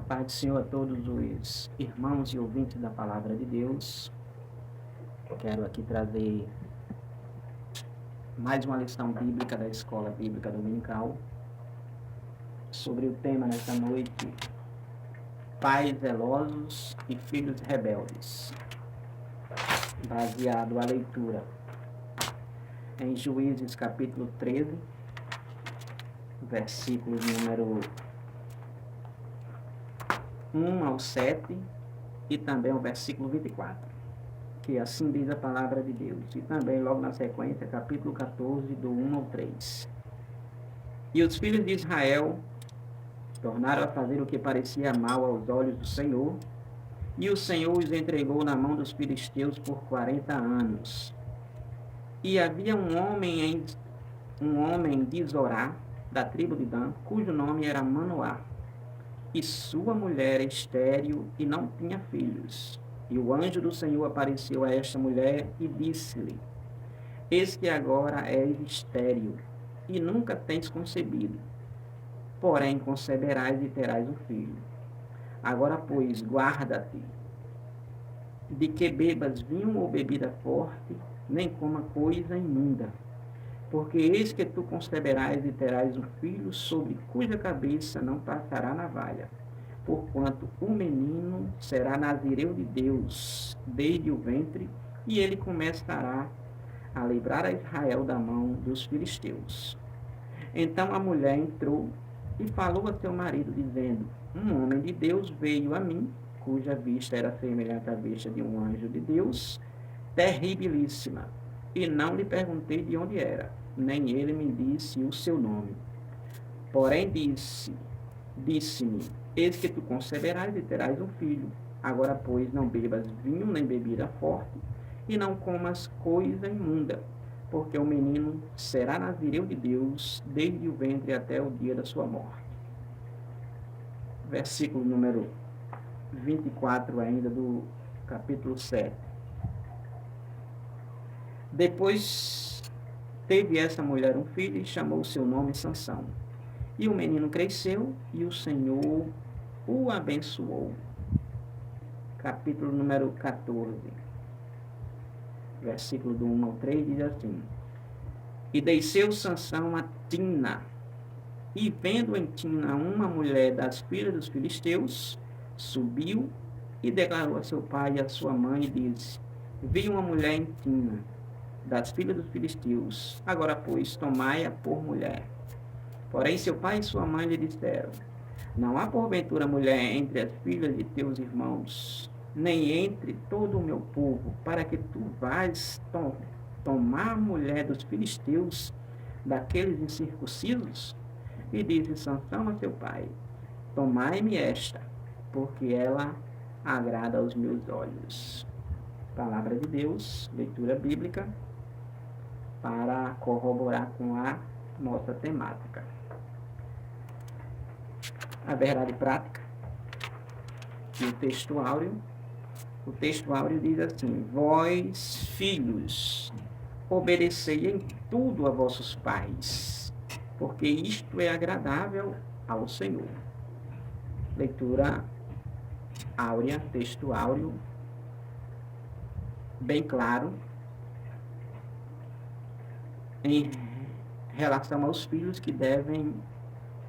Paz do Senhor a todos os irmãos e ouvintes da Palavra de Deus. Quero aqui trazer mais uma lição bíblica da Escola Bíblica Dominical sobre o tema nesta noite: pais zelosos e filhos rebeldes, baseado a leitura em Juízes capítulo 13, versículos número 1 ao 7 e também o versículo 24, que assim diz a palavra de Deus, e também logo na sequência, capítulo 14, do 1 ao 3. E os filhos de Israel tornaram a fazer o que parecia mal aos olhos do Senhor, e o Senhor os entregou na mão dos filisteus por 40 anos. E havia um homem de Zorá, da tribo de Dan, cujo nome era Manoá, e sua mulher era estéril e não tinha filhos. E o anjo do Senhor apareceu a esta mulher e disse-lhe: Eis que agora és estéril, e nunca tens concebido. Porém conceberás e terás um filho. Agora, pois, guarda-te de que bebas vinho ou bebida forte, nem coma coisa imunda. Porque eis que tu conceberás e terás um filho, sobre cuja cabeça não passará navalha. Porquanto o menino será nazireu de Deus desde o ventre, e ele começará a livrar a Israel da mão dos filisteus. Então a mulher entrou e falou a seu marido, dizendo: Um homem de Deus veio a mim, cuja vista era semelhante à vista de um anjo de Deus, terribilíssima. E não lhe perguntei de onde era, nem ele me disse o seu nome. Porém disse-me: Eis que tu conceberás e terás um filho. Agora, pois, não bebas vinho nem bebida forte, e não comas coisa imunda, porque o menino será nazireu de Deus desde o ventre até o dia da sua morte. Versículo número 24 ainda do capítulo 7. Depois teve essa mulher um filho e chamou o seu nome Sansão. E o menino cresceu e o Senhor o abençoou. Capítulo número 14, versículo do 1 ao 3 diz assim: E desceu Sansão a Timna, e vendo em Timna uma mulher das filhas dos filisteus, subiu e declarou a seu pai e a sua mãe, e disse: Vi uma mulher em Timna, das filhas dos filisteus, agora pois tomai-a por mulher. Porém seu pai e sua mãe lhe disseram: Não há porventura mulher entre as filhas de teus irmãos, nem entre todo o meu povo, para que tu vás tomar a mulher dos filisteus, daqueles incircuncisos? E disse Sansão a seu pai: Tomai-me esta, porque ela agrada aos meus olhos. Palavra de Deus, leitura bíblica, para corroborar com a nossa temática. A verdade prática e o texto áureo. O texto áureo diz assim: Vós, filhos, obedecei em tudo a vossos pais, porque isto é agradável ao Senhor. Leitura áurea, texto áureo, bem claro, em relação aos filhos que devem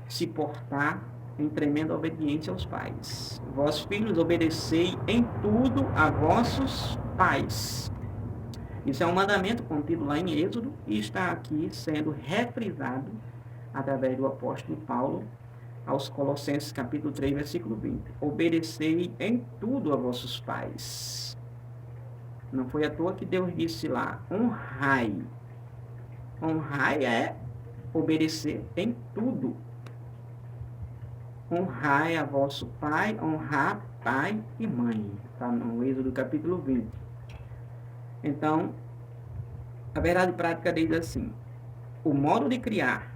se portar em tremenda obediência aos pais. Vós, filhos, obedecei em tudo a vossos pais. Isso é um mandamento contido lá em Êxodo e está aqui sendo refrisado através do apóstolo Paulo aos Colossenses capítulo 3, versículo 20. Obedecei em tudo a vossos pais. Não foi à toa que Deus disse lá: honrai. Honrai é obedecer em tudo. Honrai a vosso pai, honrar pai e mãe. Está no Êxodo capítulo 20. Então, a verdade prática diz assim: o modo de criar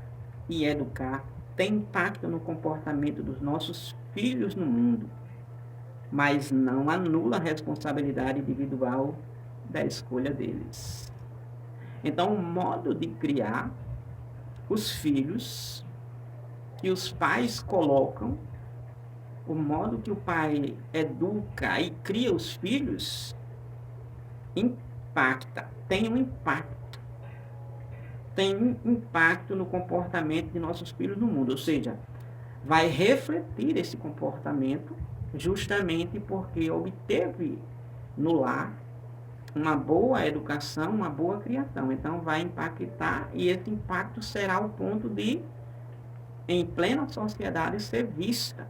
e educar tem impacto no comportamento dos nossos filhos no mundo, mas não anula a responsabilidade individual da escolha deles. Então, o modo de criar os filhos que os pais colocam o modo que o pai educa e cria os filhos impacta, tem um impacto no comportamento de nossos filhos no mundo, ou seja, vai refletir esse comportamento justamente porque obteve no lar uma boa educação, uma boa criação. Então vai impactar e esse impacto será o ponto de, em plena sociedade, ser vista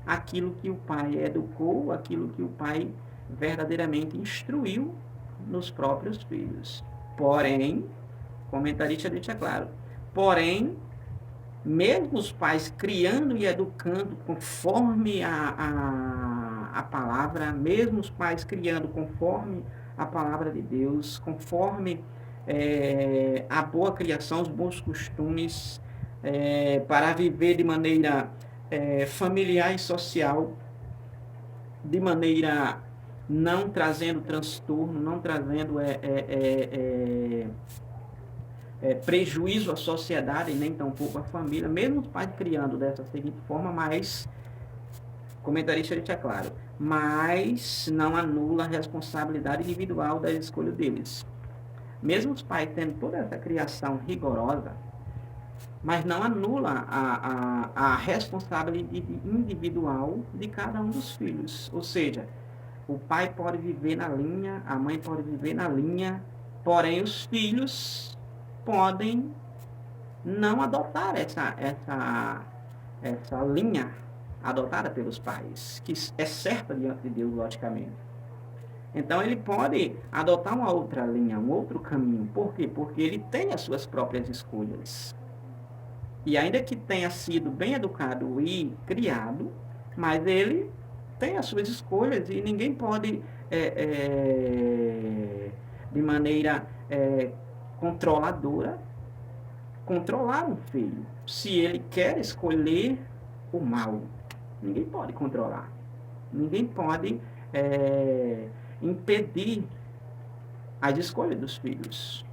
aquilo que o pai educou, aquilo que o pai verdadeiramente instruiu nos próprios filhos. Porém, o comentarista deixa claro, porém, mesmo os pais criando e educando conforme a palavra, mesmo os pais criando conforme a palavra de Deus, conforme a boa criação, os bons costumes, para viver de maneira familiar e social, de maneira não trazendo transtorno, não trazendo prejuízo à sociedade, nem tampouco à família, mesmo os pais criando dessa seguinte forma, mas, o comentarista deixa claro, mas não anula a responsabilidade individual da escolha deles. Mesmo os pais tendo toda essa criação rigorosa, mas não anula a responsabilidade individual de cada um dos filhos. Ou seja, o pai pode viver na linha, a mãe pode viver na linha, porém os filhos podem não adotar essa linha adotada pelos pais, que é certa diante de Deus, logicamente. Então ele pode adotar uma outra linha, um outro caminho. Por quê? Porque ele tem as suas próprias escolhas. E ainda que tenha sido bem educado e criado, mas ele tem as suas escolhas e ninguém pode, de maneira controladora, controlar um filho. Se ele quer escolher o mal, ninguém pode controlar. Ninguém pode impedir as escolhas dos filhos.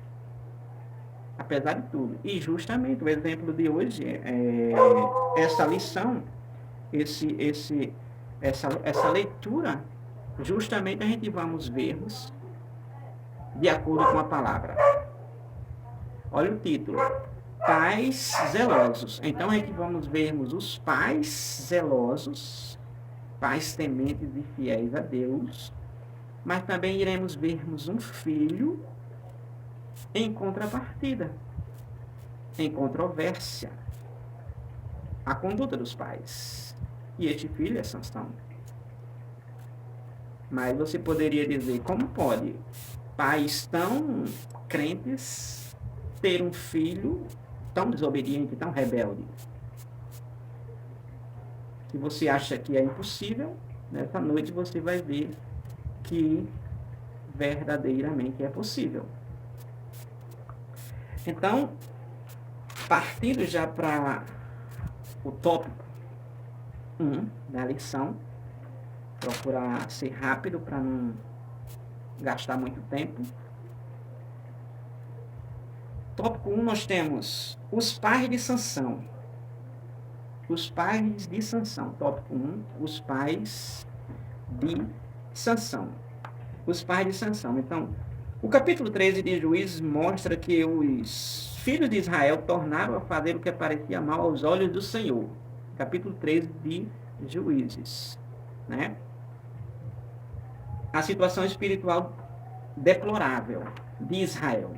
Apesar de tudo. E justamente o exemplo de hoje, essa lição, essa leitura, justamente a gente vamos vermos de acordo com a palavra. Olha o título, pais zelosos. Então a gente vamos vermos os pais zelosos, pais tementes e fiéis a Deus, mas também iremos vermos um filho em contrapartida, em controvérsia, a conduta dos pais. E este filho é Sansão. Mas você poderia dizer, como pode pais tão crentes ter um filho tão desobediente, tão rebelde? Se você acha que é impossível, nessa noite você vai ver que verdadeiramente é possível. Então, partindo já para o tópico 1 da lição, procurar ser rápido para não gastar muito tempo. Tópico 1 nós temos os pais de Sansão. Os pais de Sansão. Tópico 1, os pais de Sansão. Os pais de Sansão. Então, o capítulo 13 de Juízes mostra que os filhos de Israel tornaram a fazer o que parecia mal aos olhos do Senhor. Capítulo 13 de Juízes, né? A situação espiritual deplorável de Israel.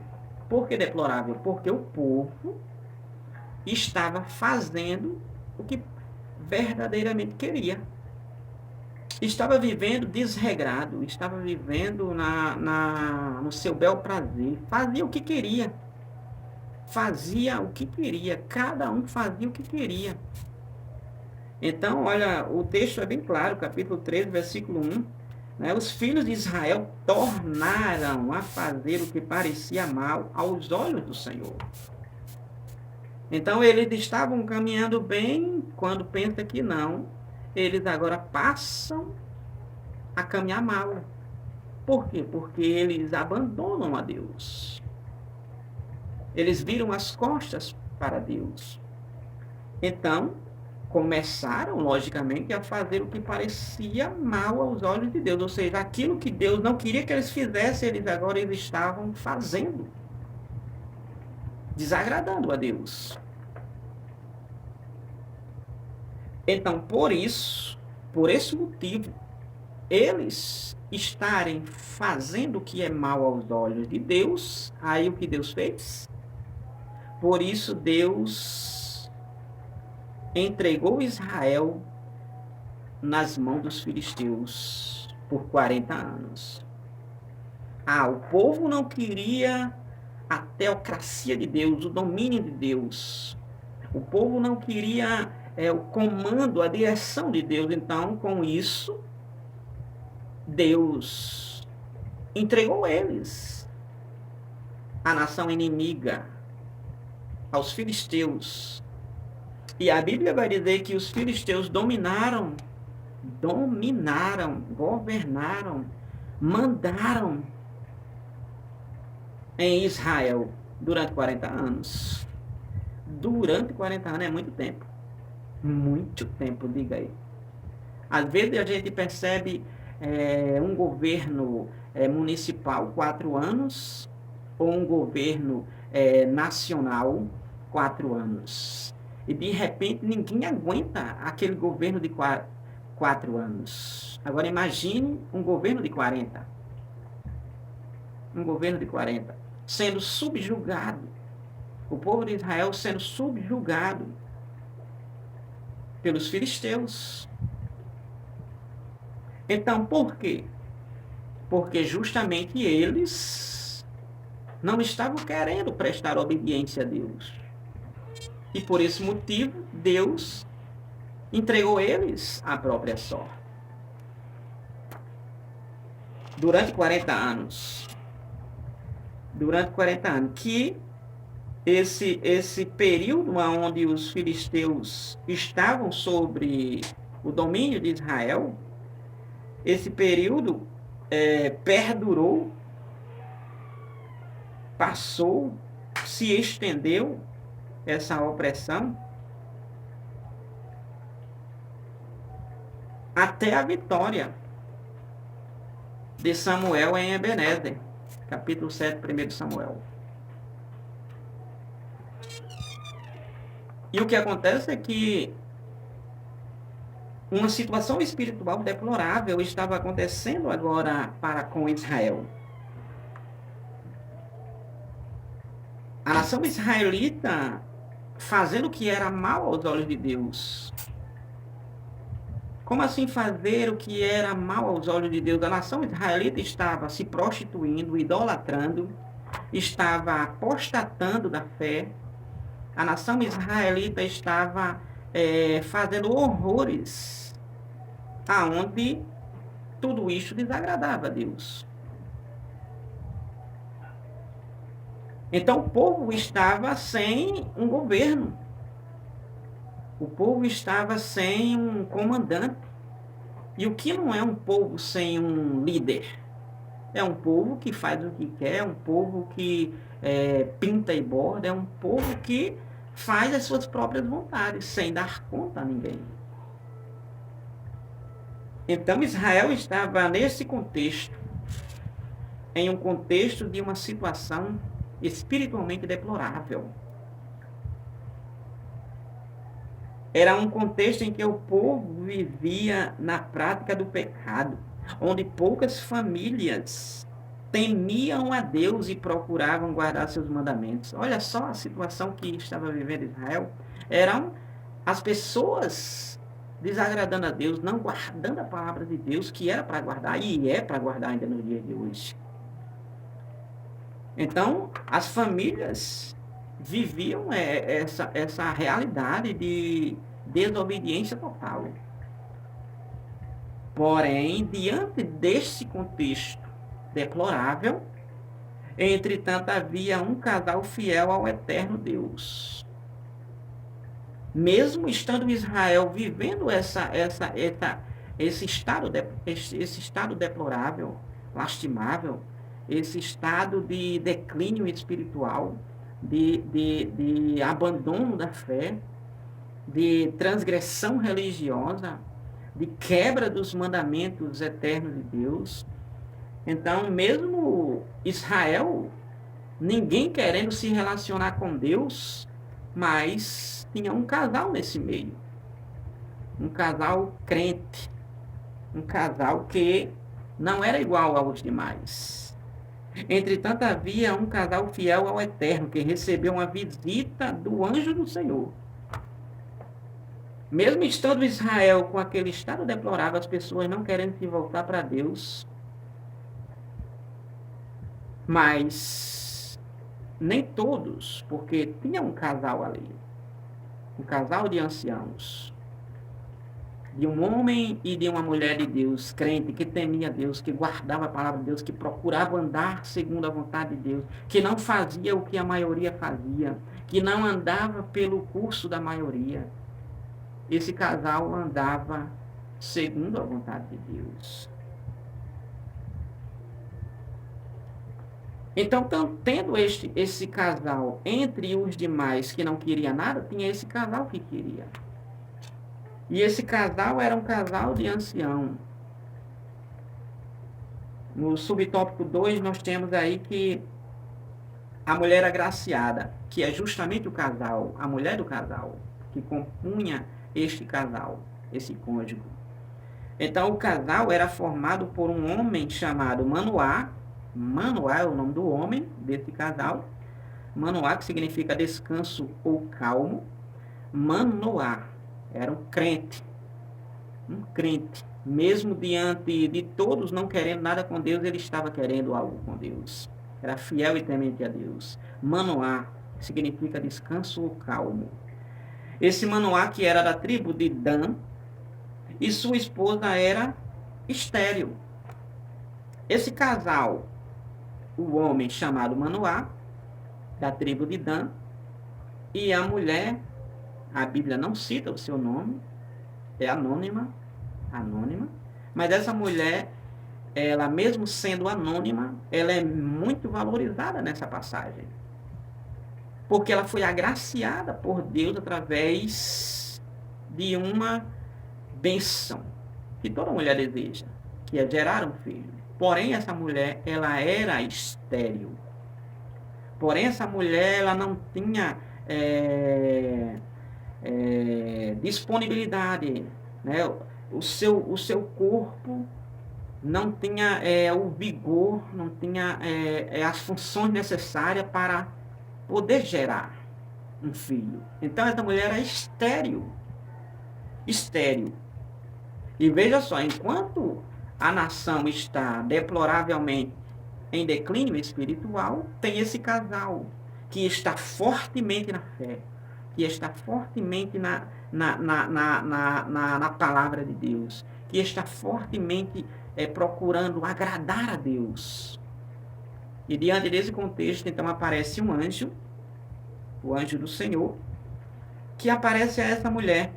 Por que deplorável? Porque o povo estava fazendo o que verdadeiramente queria. Estava vivendo desregrado, estava vivendo no seu bel prazer, fazia o que queria. Fazia o que queria, cada um fazia o que queria. Então, olha, o texto é bem claro, capítulo 13, versículo 1. Né? Os filhos de Israel tornaram a fazer o que parecia mal aos olhos do Senhor. Então, eles estavam caminhando bem, quando pensa que não, eles agora passam a caminhar mal. Por quê? Porque eles abandonam a Deus. Eles viram as costas para Deus. Então, começaram, logicamente, a fazer o que parecia mal aos olhos de Deus. Ou seja, aquilo que Deus não queria que eles fizessem, eles estavam fazendo, desagradando a Deus. Então, por esse motivo, eles estarem fazendo o que é mal aos olhos de Deus, aí o que Deus fez? Por isso Deus entregou Israel nas mãos dos filisteus por 40 anos. O povo não queria a teocracia de Deus, o domínio de Deus. O povo não queria o comando, a direção de Deus. Então, com isso, Deus entregou eles à nação inimiga, aos filisteus. E a Bíblia vai dizer que os filisteus dominaram, governaram, mandaram em Israel durante 40 anos. Durante 40 anos é muito tempo. Muito tempo, diga aí. Às vezes a gente percebe um governo municipal 4 anos ou um governo nacional 4 anos. E de repente ninguém aguenta aquele governo de 4 anos. Agora imagine um governo de 40. Um governo de 40. Sendo subjugado. O povo de Israel sendo subjugado pelos filisteus. Então, por quê? Porque justamente eles não estavam querendo prestar obediência a Deus. E por esse motivo, Deus entregou eles à própria sorte. Durante 40 anos. Durante 40 anos. Que esse período onde os filisteus estavam sobre o domínio de Israel, esse período perdurou, passou, se estendeu essa opressão até a vitória de Samuel em Ebenezer, capítulo 7, 1 Samuel. E o que acontece é que uma situação espiritual deplorável estava acontecendo agora com Israel. A nação israelita fazendo o que era mal aos olhos de Deus. Como assim fazer o que era mal aos olhos de Deus? A nação israelita estava se prostituindo, idolatrando, estava apostatando da fé. A nação israelita estava fazendo horrores, aonde tudo isso desagradava a Deus. Então o povo estava sem um governo. O povo estava sem um comandante. E o que não é um povo sem um líder? É um povo que faz o que quer, é um povo que pinta e borda, é um povo que faz as suas próprias vontades, sem dar conta a ninguém. Então Israel estava nesse contexto, em um contexto de uma situação espiritualmente deplorável. Era um contexto em que o povo vivia na prática do pecado, onde poucas famílias temiam a Deus e procuravam guardar seus mandamentos. Olha só a situação que estava vivendo Israel. Eram as pessoas desagradando a Deus, não guardando a palavra de Deus, que era para guardar, e é para guardar ainda no dia de hoje. Então, as famílias viviam essa realidade de desobediência total. Porém, diante desse contexto deplorável, entretanto, havia um casal fiel ao eterno Deus. Mesmo estando Israel vivendo esse estado deplorável, lastimável, esse estado de declínio espiritual, de abandono da fé, de transgressão religiosa, de quebra dos mandamentos eternos de Deus. Então, mesmo Israel, ninguém querendo se relacionar com Deus, mas tinha um casal nesse meio. Um casal crente. Um casal que não era igual aos demais. Entretanto, havia um casal fiel ao Eterno, que recebeu uma visita do anjo do Senhor. Mesmo estando Israel com aquele estado deplorável, as pessoas não querendo se voltar para Deus, mas nem todos, porque tinha um casal ali, um casal de anciãos, de um homem e de uma mulher de Deus, crente, que temia Deus, que guardava a palavra de Deus, que procurava andar segundo a vontade de Deus, que não fazia o que a maioria fazia, que não andava pelo curso da maioria. Esse casal andava segundo a vontade de Deus. Então, tendo esse casal entre os demais que não queria nada, tinha esse casal que queria. E esse casal era um casal de ancião. No subtópico 2, nós temos aí que a mulher agraciada, que é justamente o casal, a mulher do casal, que compunha este casal, esse cônjuge. Então, o casal era formado por um homem chamado Manoá. Manoá é o nome do homem desse casal. Manoá, que significa descanso ou calmo. Manoá era um crente. Mesmo diante de todos não querendo nada com Deus, ele estava querendo algo com Deus. Era fiel e temente a Deus. Manoá significa descanso ou calmo. Esse Manoá, que era da tribo de Dan, e sua esposa era estéril. Esse casal, o homem chamado Manoá, da tribo de Dan, e a mulher, a Bíblia não cita o seu nome, é anônima, mas essa mulher, ela mesmo sendo anônima, ela é muito valorizada nessa passagem. Porque ela foi agraciada por Deus através de uma bênção que toda mulher deseja, que é gerar um filho. Porém, essa mulher, ela era estéril. Porém, essa mulher, ela não tinha disponibilidade, né? O seu corpo não tinha o vigor, não tinha as funções necessárias para poder gerar um filho. Então, essa mulher era estéril. E veja só, enquanto a nação está deploravelmente em declínio espiritual, tem esse casal que está fortemente na fé, que está fortemente na palavra de Deus, que está fortemente procurando agradar a Deus. E diante desse contexto, então, aparece um anjo, o anjo do Senhor, que aparece a essa mulher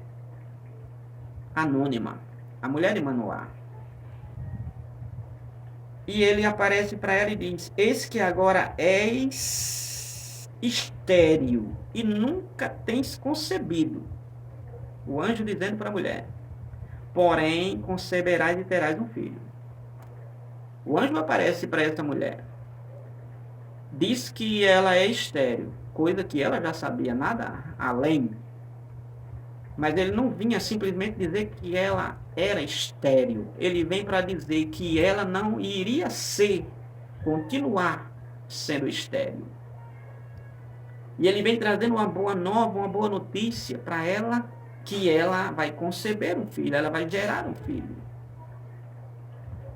anônima, a mulher de Manoá. E ele aparece para ela e diz: eis que agora és estéril e nunca tens concebido. O anjo dizendo para a mulher: porém conceberás e terás um filho. O anjo aparece para essa mulher. Diz que ela é estéril, coisa que ela já sabia, nada além. Mas ele não vinha simplesmente dizer que ela era estéril. Ele vem para dizer que ela não iria continuar sendo estéril. E ele vem trazendo uma boa nova, uma boa notícia para ela, que ela vai conceber um filho, ela vai gerar um filho.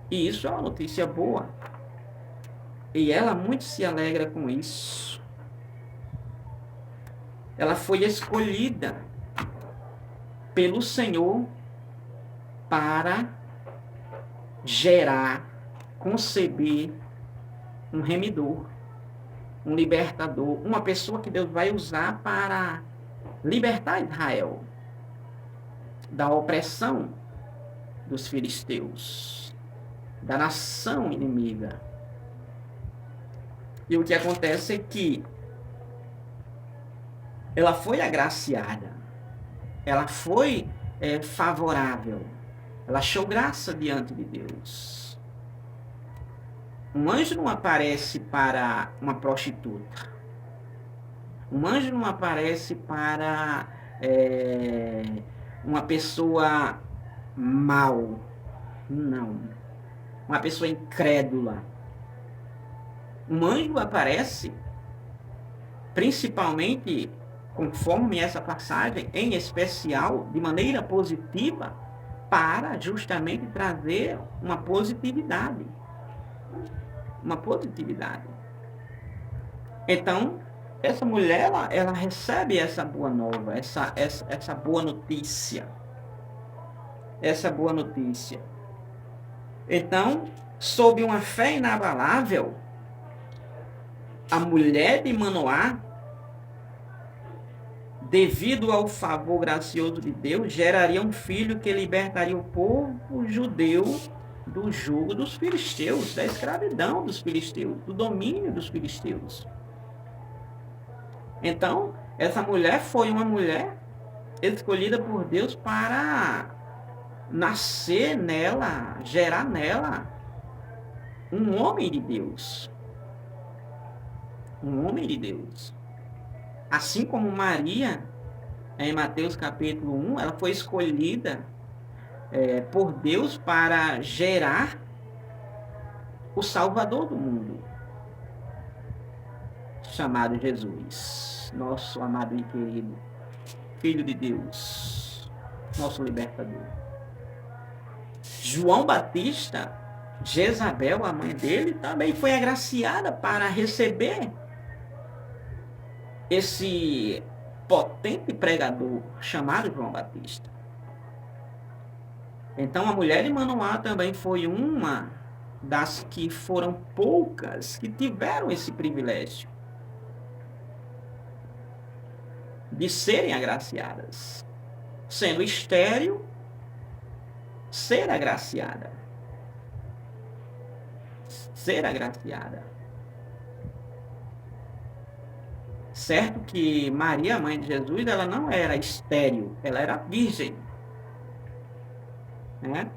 E isso é uma notícia boa. E ela muito se alegra com isso. Ela foi escolhida pelo Senhor para gerar, conceber um remidor, um libertador, uma pessoa que Deus vai usar para libertar Israel da opressão dos filisteus, da nação inimiga. E o que acontece é que ela foi agraciada. ela foi favorável, ela achou graça diante de Deus. Um anjo não aparece para uma prostituta. Um anjo não aparece para uma pessoa mal. Não. Uma pessoa incrédula. Um anjo aparece, principalmente, conforme essa passagem, em especial, de maneira positiva, para justamente trazer uma positividade. Uma positividade. Então, essa mulher, ela recebe essa boa nova, essa boa notícia. Essa boa notícia. Então, sob uma fé inabalável, a mulher de Manoá, devido ao favor gracioso de Deus, geraria um filho que libertaria o povo judeu do jugo dos filisteus, da escravidão dos filisteus, do domínio dos filisteus. Então, essa mulher foi uma mulher escolhida por Deus para nascer nela, gerar nela um homem de Deus. Um homem de Deus. Assim como Maria, em Mateus capítulo 1, ela foi escolhida por Deus para gerar o Salvador do mundo, chamado Jesus, nosso amado e querido Filho de Deus, nosso libertador. João Batista, Jezabel, a mãe dele, também foi agraciada para receber esse potente pregador chamado João Batista. Então a mulher de Manoá também foi uma das que foram poucas que tiveram esse privilégio de serem agraciadas. Sendo estéril, ser agraciada. Ser agraciada. Certo que Maria, mãe de Jesus, ela não era estéril, ela era virgem. Né?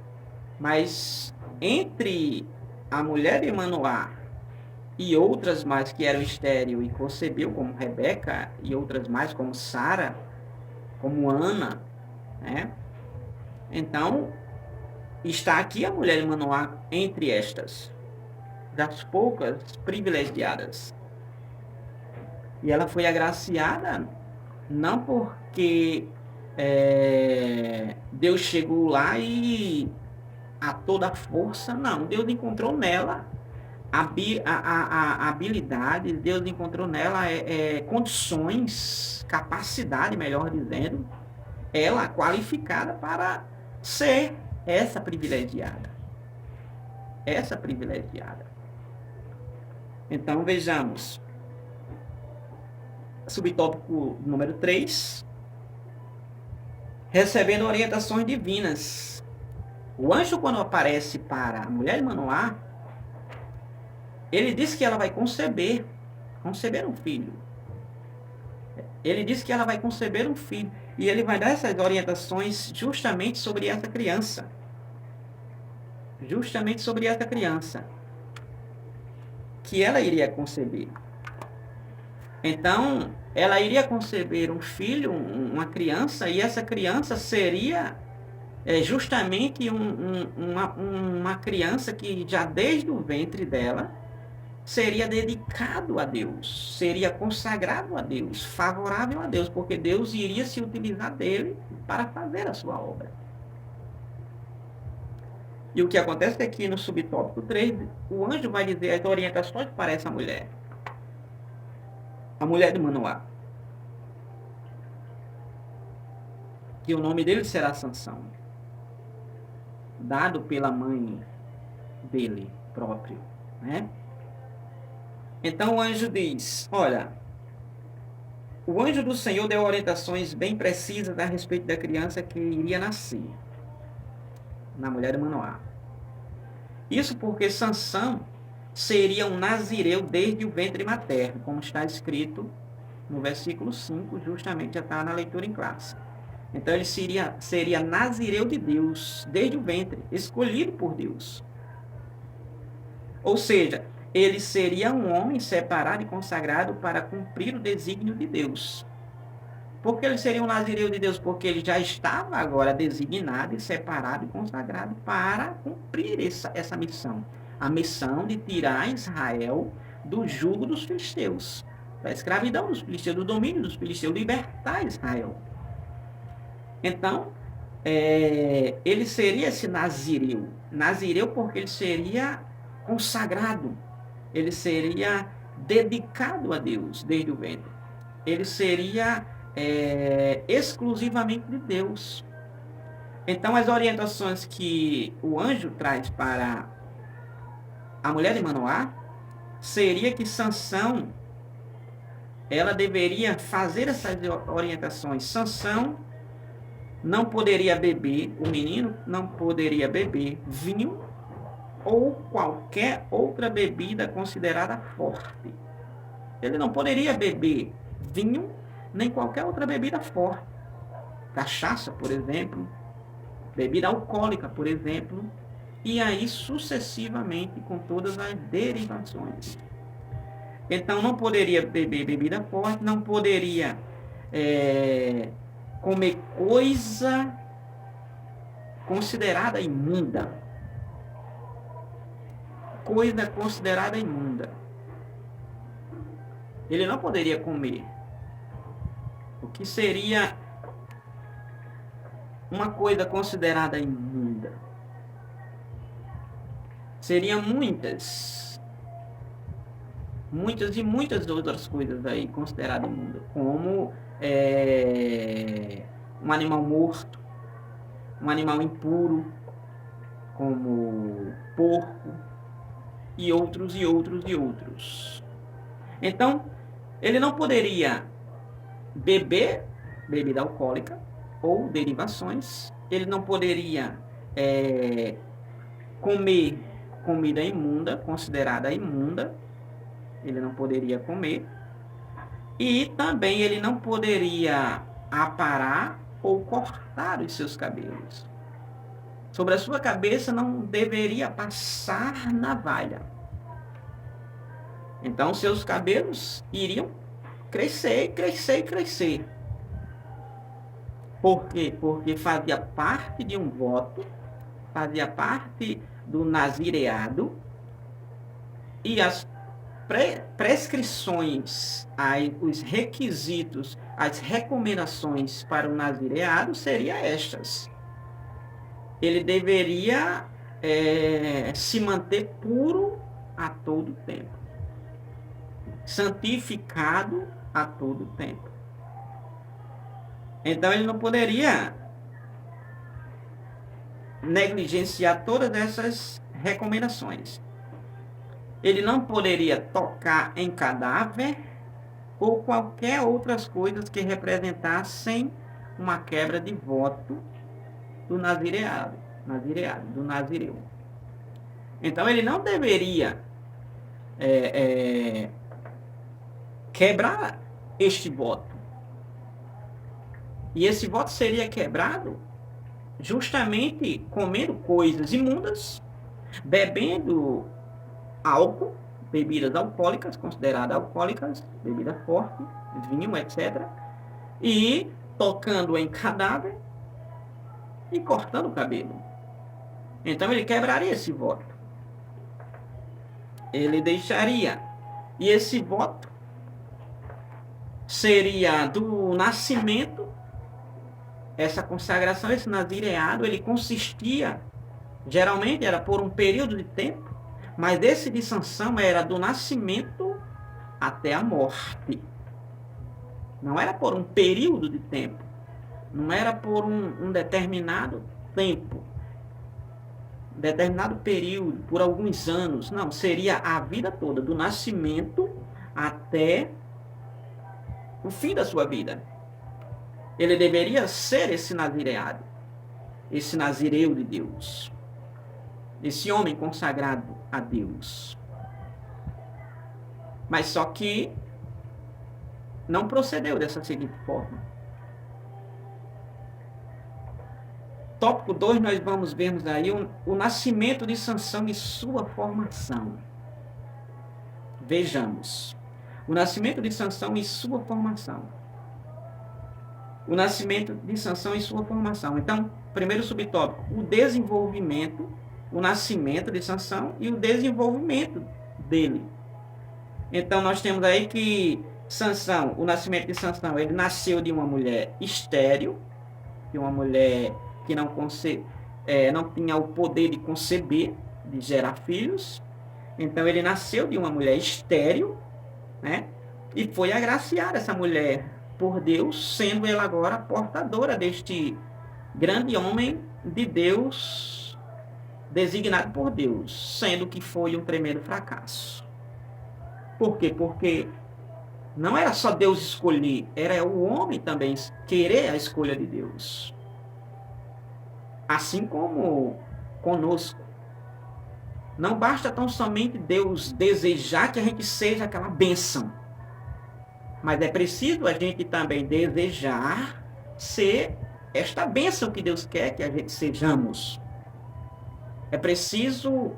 Mas entre a mulher de Manoá e outras mais que eram estéril e concebeu, como Rebeca, e outras mais como Sara, como Ana, né? Então, está aqui a mulher de Manoá entre estas, das poucas privilegiadas. E ela foi agraciada não porque Deus chegou lá e a toda força, não. Deus encontrou nela a habilidade, Deus encontrou nela condições, capacidade, melhor dizendo, ela qualificada para ser essa privilegiada. Essa privilegiada. Então, vejamos. Subtópico número 3. Recebendo orientações divinas. O anjo, quando aparece para a mulher de Manoá, ele diz que ela vai conceber um filho. Ele diz que ela vai conceber um filho. E ele vai dar essas orientações justamente sobre essa criança. Justamente sobre essa criança. Que ela iria conceber. Então, ela iria conceber um filho, uma criança, e essa criança seria justamente uma criança que já desde o ventre dela seria dedicado a Deus, seria consagrado a Deus, favorável a Deus, porque Deus iria se utilizar dele para fazer a sua obra. E o que acontece é que no subtópico 3, o anjo vai dizer as orientações para essa mulher. A mulher de Manoá. Que o nome dele será Sansão. Dado pela mãe dele próprio. Né? Então o anjo diz, olha, o anjo do Senhor deu orientações bem precisas a respeito da criança que iria nascer. Na mulher de Manoá. Isso porque Sansão seria um nazireu desde o ventre materno, como está escrito no versículo 5, justamente já está na leitura em classe. Então ele seria nazireu de Deus, desde o ventre, escolhido por Deus. Ou seja, ele seria um homem separado e consagrado para cumprir o desígnio de Deus. Por que ele seria um nazireu de Deus? Porque ele já estava agora designado e separado e consagrado para cumprir essa missão. A missão de tirar Israel do jugo dos filisteus, da escravidão dos filisteus, do domínio dos filisteus, libertar Israel. Então, ele seria esse nazireu. Nazireu porque ele seria consagrado. Ele seria dedicado a Deus desde o ventre. Ele seria exclusivamente de Deus. Então, as orientações que o anjo traz para a mulher de Manoá seria que Sansão, ela deveria fazer essas orientações. Sansão não poderia beber, o menino não poderia beber vinho ou qualquer outra bebida considerada forte. Ele não poderia beber vinho nem qualquer outra bebida forte. Cachaça, por exemplo, bebida alcoólica, por exemplo, e aí sucessivamente com todas as derivações. Então não poderia beber bebida forte, não poderia comer coisa considerada imunda. Coisa considerada imunda. Ele não poderia comer. O que seria uma coisa considerada imunda? Seriam muitas e muitas outras coisas aí consideradas imundas, como um animal morto, um animal impuro, como porco, e outros, e outros, e outros. Então, ele não poderia beber bebida alcoólica ou derivações, ele não poderia comer comida imunda, considerada imunda, ele não poderia comer, e também ele não poderia aparar ou cortar os seus cabelos. Sobre a sua cabeça não deveria passar navalha. Então seus cabelos iriam crescer, crescer, crescer. Por quê? Porque fazia parte de um voto, fazia parte do nazireado, e as prescrições, os requisitos, as recomendações para o nazireado seriam estas. Ele deveria se manter puro a todo tempo, santificado a todo tempo. Então ele não poderia negligenciar todas essas recomendações. Ele não poderia tocar em cadáver ou qualquer outras coisas que representassem uma quebra de voto do nazireado, do nazireu. Então ele não deveria quebrar este voto. E esse voto seria quebrado justamente comendo coisas imundas, bebendo álcool, bebidas alcoólicas, consideradas alcoólicas, bebida forte, vinho, etc. E tocando em cadáver e cortando o cabelo. Então ele quebraria esse voto. Ele deixaria. E esse voto seria do nascimento. Essa consagração, esse nazireado, ele consistia, geralmente era por um período de tempo, mas esse de Sansão era do nascimento até a morte. Não era por um período de tempo, não era por um determinado tempo, determinado período, por alguns anos, não, seria a vida toda, do nascimento até o fim da sua vida. Ele deveria ser esse nazireado, esse nazireu de Deus, esse homem consagrado a Deus. Mas só que não procedeu dessa seguinte forma. tópico 2, nós vamos vermos aí o nascimento de Sansão e sua formação. Vejamos. O nascimento de Sansão e sua formação. O nascimento de Sansão e sua formação. Então, primeiro subtópico, o desenvolvimento, o nascimento de Sansão e o desenvolvimento dele. Então, nós temos aí que Sansão, o nascimento de Sansão, ele nasceu de uma mulher estéril, de uma mulher que não tinha o poder de conceber, de gerar filhos. Então, ele nasceu de uma mulher estéril, né? E foi agraciada essa mulher por Deus, sendo ela agora portadora deste grande homem de Deus, designado por Deus, sendo que foi um tremendo fracasso. Por quê? Porque não era só Deus escolher, era o homem também querer a escolha de Deus. Assim como conosco. Não basta tão somente Deus desejar que a gente seja aquela bênção. Mas é preciso a gente também desejar ser esta bênção que Deus quer que a gente sejamos. É preciso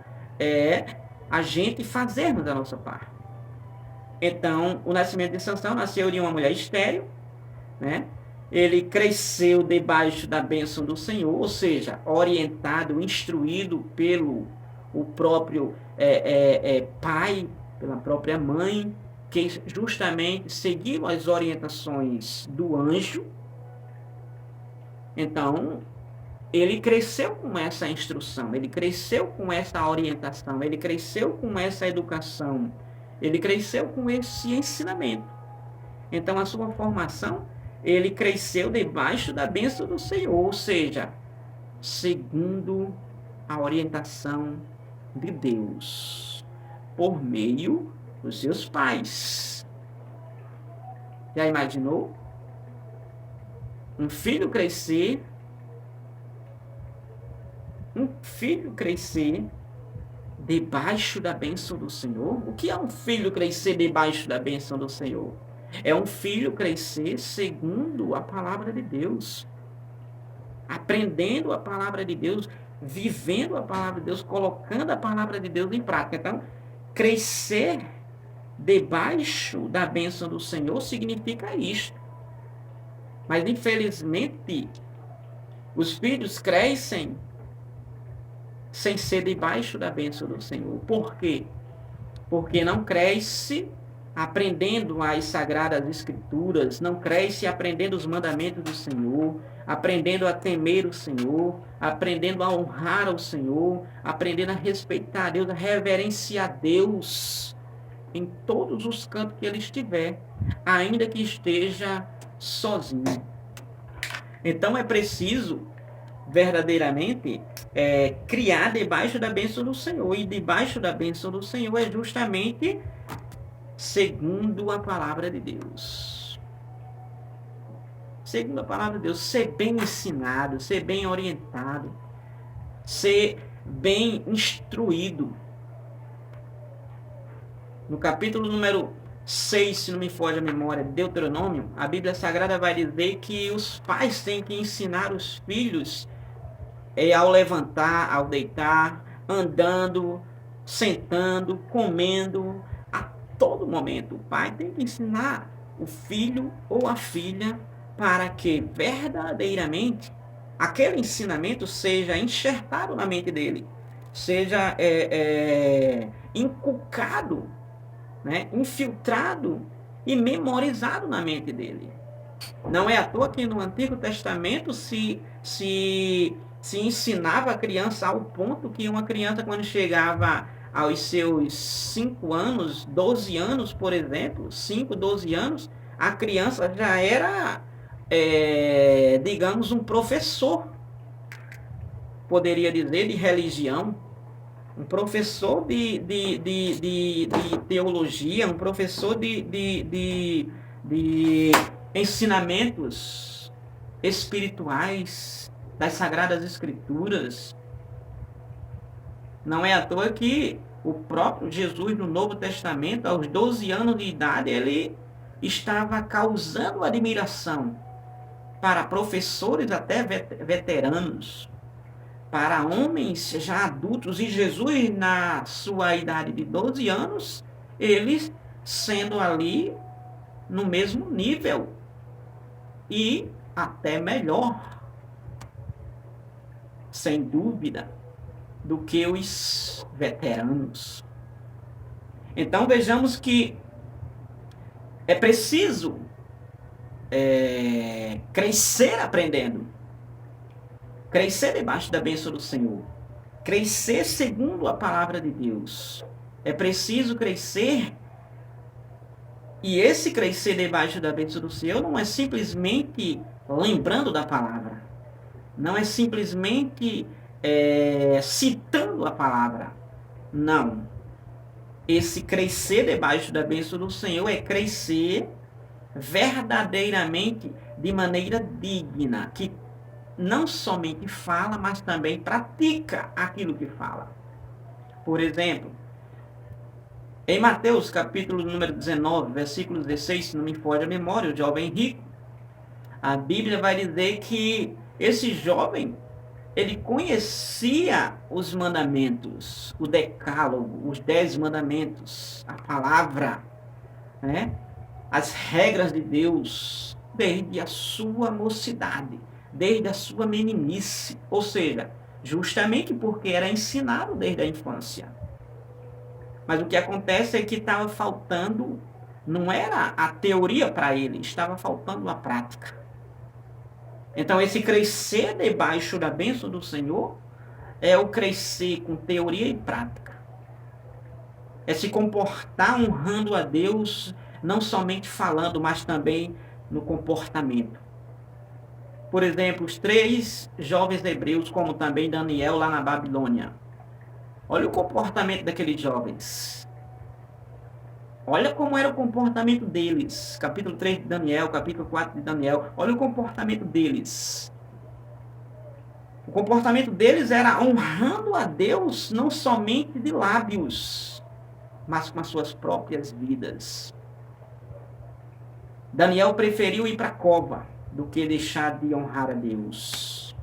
a gente fazermos a nossa parte. Então, o nascimento de Sansão nasceu de uma mulher estéril, né? Ele cresceu debaixo da bênção do Senhor, ou seja, orientado, instruído pelo o próprio pai, pela própria mãe, que justamente seguiu as orientações do anjo. Então, ele cresceu com essa instrução, ele cresceu com essa orientação, ele cresceu com essa educação, ele cresceu com esse ensinamento. Então, a sua formação, ele cresceu debaixo da bênção do Senhor, ou seja, segundo a orientação de Deus, por meio dos seus pais. Já imaginou? Um filho crescer debaixo da bênção do Senhor? O que é um filho crescer debaixo da bênção do Senhor? É um filho crescer segundo a palavra de Deus, aprendendo a palavra de Deus, vivendo a palavra de Deus, colocando a palavra de Deus em prática. Então, crescer debaixo da bênção do Senhor significa isto. Mas, infelizmente, os filhos crescem sem ser debaixo da bênção do Senhor. Por quê? Porque não cresce aprendendo as sagradas escrituras, não cresce aprendendo os mandamentos do Senhor, aprendendo a temer o Senhor, aprendendo a honrar ao Senhor, aprendendo a respeitar a Deus, a reverenciar Deus em todos os cantos que ele estiver, ainda que esteja sozinho. Então é preciso verdadeiramente criar debaixo da bênção do Senhor, e debaixo da bênção do Senhor é justamente segundo a palavra de Deus. Segundo a palavra de Deus, ser bem ensinado, ser bem orientado, ser bem instruído. No capítulo número 6, se não me foge a memória, de Deuteronômio, a Bíblia Sagrada vai dizer que os pais têm que ensinar os filhos ao levantar, ao deitar, andando, sentando, comendo, a todo momento. O pai tem que ensinar o filho ou a filha para que verdadeiramente aquele ensinamento seja enxertado na mente dele, seja inculcado, né, infiltrado e memorizado na mente dele. Não é à toa que no Antigo Testamento se ensinava a criança ao ponto que uma criança, quando chegava aos seus 5 anos, 12 anos, por exemplo, 5, 12 anos, a criança já era, digamos, um professor, poderia dizer, de religião, um professor de teologia, um professor de ensinamentos espirituais das Sagradas Escrituras. Não é à toa que o próprio Jesus, no Novo Testamento, aos 12 anos de idade, ele estava causando admiração para professores até veteranos, para homens já adultos, e Jesus, na sua idade de 12 anos, eles sendo ali no mesmo nível e até melhor, sem dúvida, do que os veteranos. Então vejamos que é preciso crescer aprendendo, crescer debaixo da bênção do Senhor, crescer segundo a palavra de Deus. É preciso crescer, e esse crescer debaixo da bênção do Senhor não é simplesmente lembrando da palavra, não é simplesmente citando a palavra, não. Esse crescer debaixo da bênção do Senhor é crescer verdadeiramente de maneira digna, que não somente fala, mas também pratica aquilo que fala. Por exemplo, em Mateus capítulo número 19, versículo 16, se não me foge a memória, o jovem rico, a Bíblia vai dizer que esse jovem, ele conhecia os mandamentos, o decálogo, os 10 mandamentos, a palavra, né? As regras de Deus, desde a sua mocidade, desde a sua meninice, ou seja, justamente porque era ensinado desde a infância. Mas o que acontece é que estava faltando, não era a teoria para ele, estava faltando a prática. Então, esse crescer debaixo da bênção do Senhor é o crescer com teoria e prática. É se comportar honrando a Deus, não somente falando, mas também no comportamento. Por exemplo, os 3 jovens hebreus, como também Daniel lá na Babilônia. Olha o comportamento daqueles jovens. Olha como era o comportamento deles. Capítulo 3 de Daniel, capítulo 4 de Daniel. Olha o comportamento deles. O comportamento deles era honrando a Deus não somente de lábios, mas com as suas próprias vidas. Daniel preferiu ir para a cova do que deixar de honrar a Deus.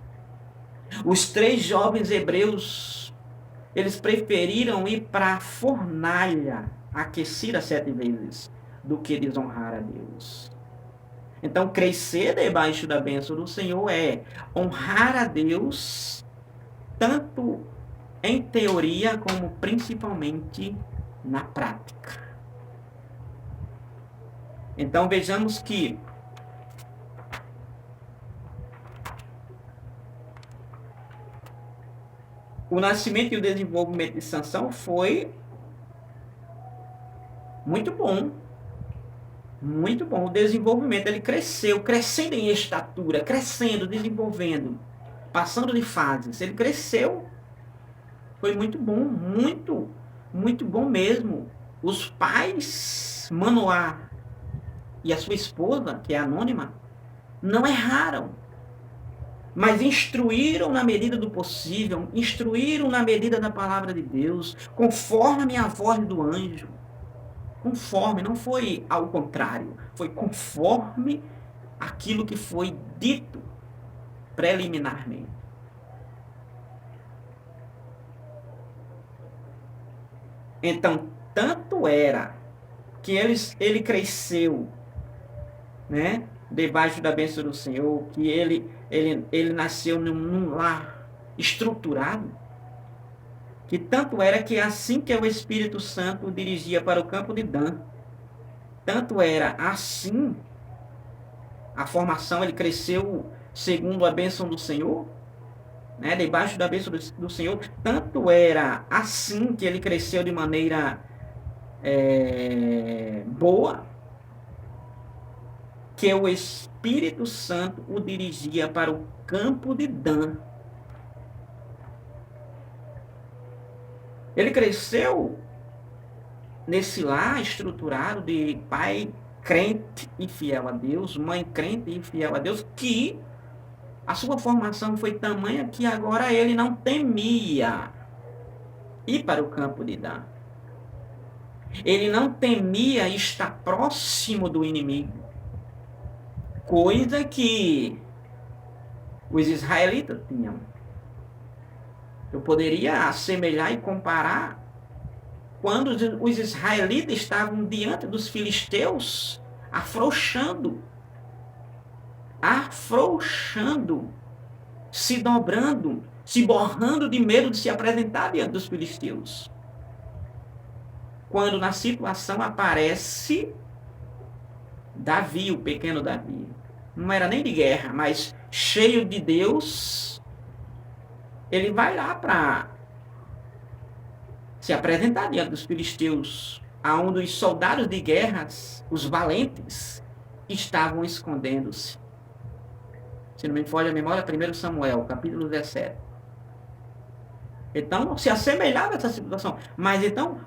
Os 3 jovens hebreus, eles preferiram ir para a fornalha aquecida 7 vezes do que desonrar a Deus. Então, crescer debaixo da bênção do Senhor é honrar a Deus, tanto em teoria como principalmente na prática. Então, vejamos que o nascimento e o desenvolvimento de Sansão foi muito bom. Muito bom. O desenvolvimento, ele cresceu, crescendo em estatura, crescendo, desenvolvendo, passando de fases. Ele cresceu. Foi muito bom, muito, muito bom mesmo. Os pais, Manoá e a sua esposa, que é anônima, não erraram, mas instruíram na medida do possível, instruíram na medida da palavra de Deus, conforme a voz do anjo. Conforme, não foi ao contrário, foi conforme aquilo que foi dito preliminarmente. Então, tanto era que ele cresceu, né, debaixo da bênção do Senhor, que ele nasceu num lar estruturado, que tanto era que assim que o Espírito Santo o dirigia para o campo de Dan, tanto era assim a formação, ele cresceu segundo a bênção do Senhor, né, debaixo da bênção do Senhor, tanto era assim que ele cresceu de maneira boa, que o Espírito Santo o dirigia para o campo de Dan. Ele cresceu nesse lar estruturado de pai crente e fiel a Deus, mãe crente e fiel a Deus, que a sua formação foi tamanha que agora ele não temia ir para o campo de Dan. Ele não temia estar próximo do inimigo. Coisa que os israelitas tinham. Eu poderia assemelhar e comparar quando os israelitas estavam diante dos filisteus, afrouxando, se dobrando, se borrando de medo de se apresentar diante dos filisteus. Quando na situação aparece Davi, o pequeno Davi. Não era nem de guerra, mas cheio de Deus, ele vai lá para se apresentar diante dos filisteus, aonde os soldados de guerras, os valentes, estavam escondendo-se. Se não me falha a memória, 1 Samuel, capítulo 17. Então, se assemelhava a essa situação. Mas então,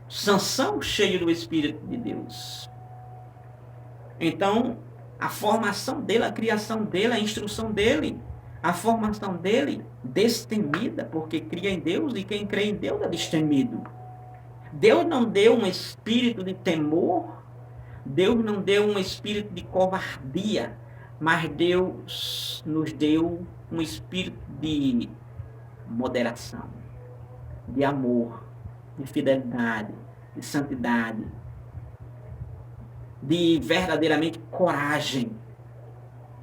Sansão cheio do Espírito de Deus. Então, a formação dele, a criação dele, a instrução dele, a formação dele, destemida, porque cria em Deus e quem crê em Deus é destemido. Deus não deu um espírito de temor, Deus não deu um espírito de covardia, mas Deus nos deu um espírito de moderação, de amor, de fidelidade, de santidade, de verdadeiramente coragem.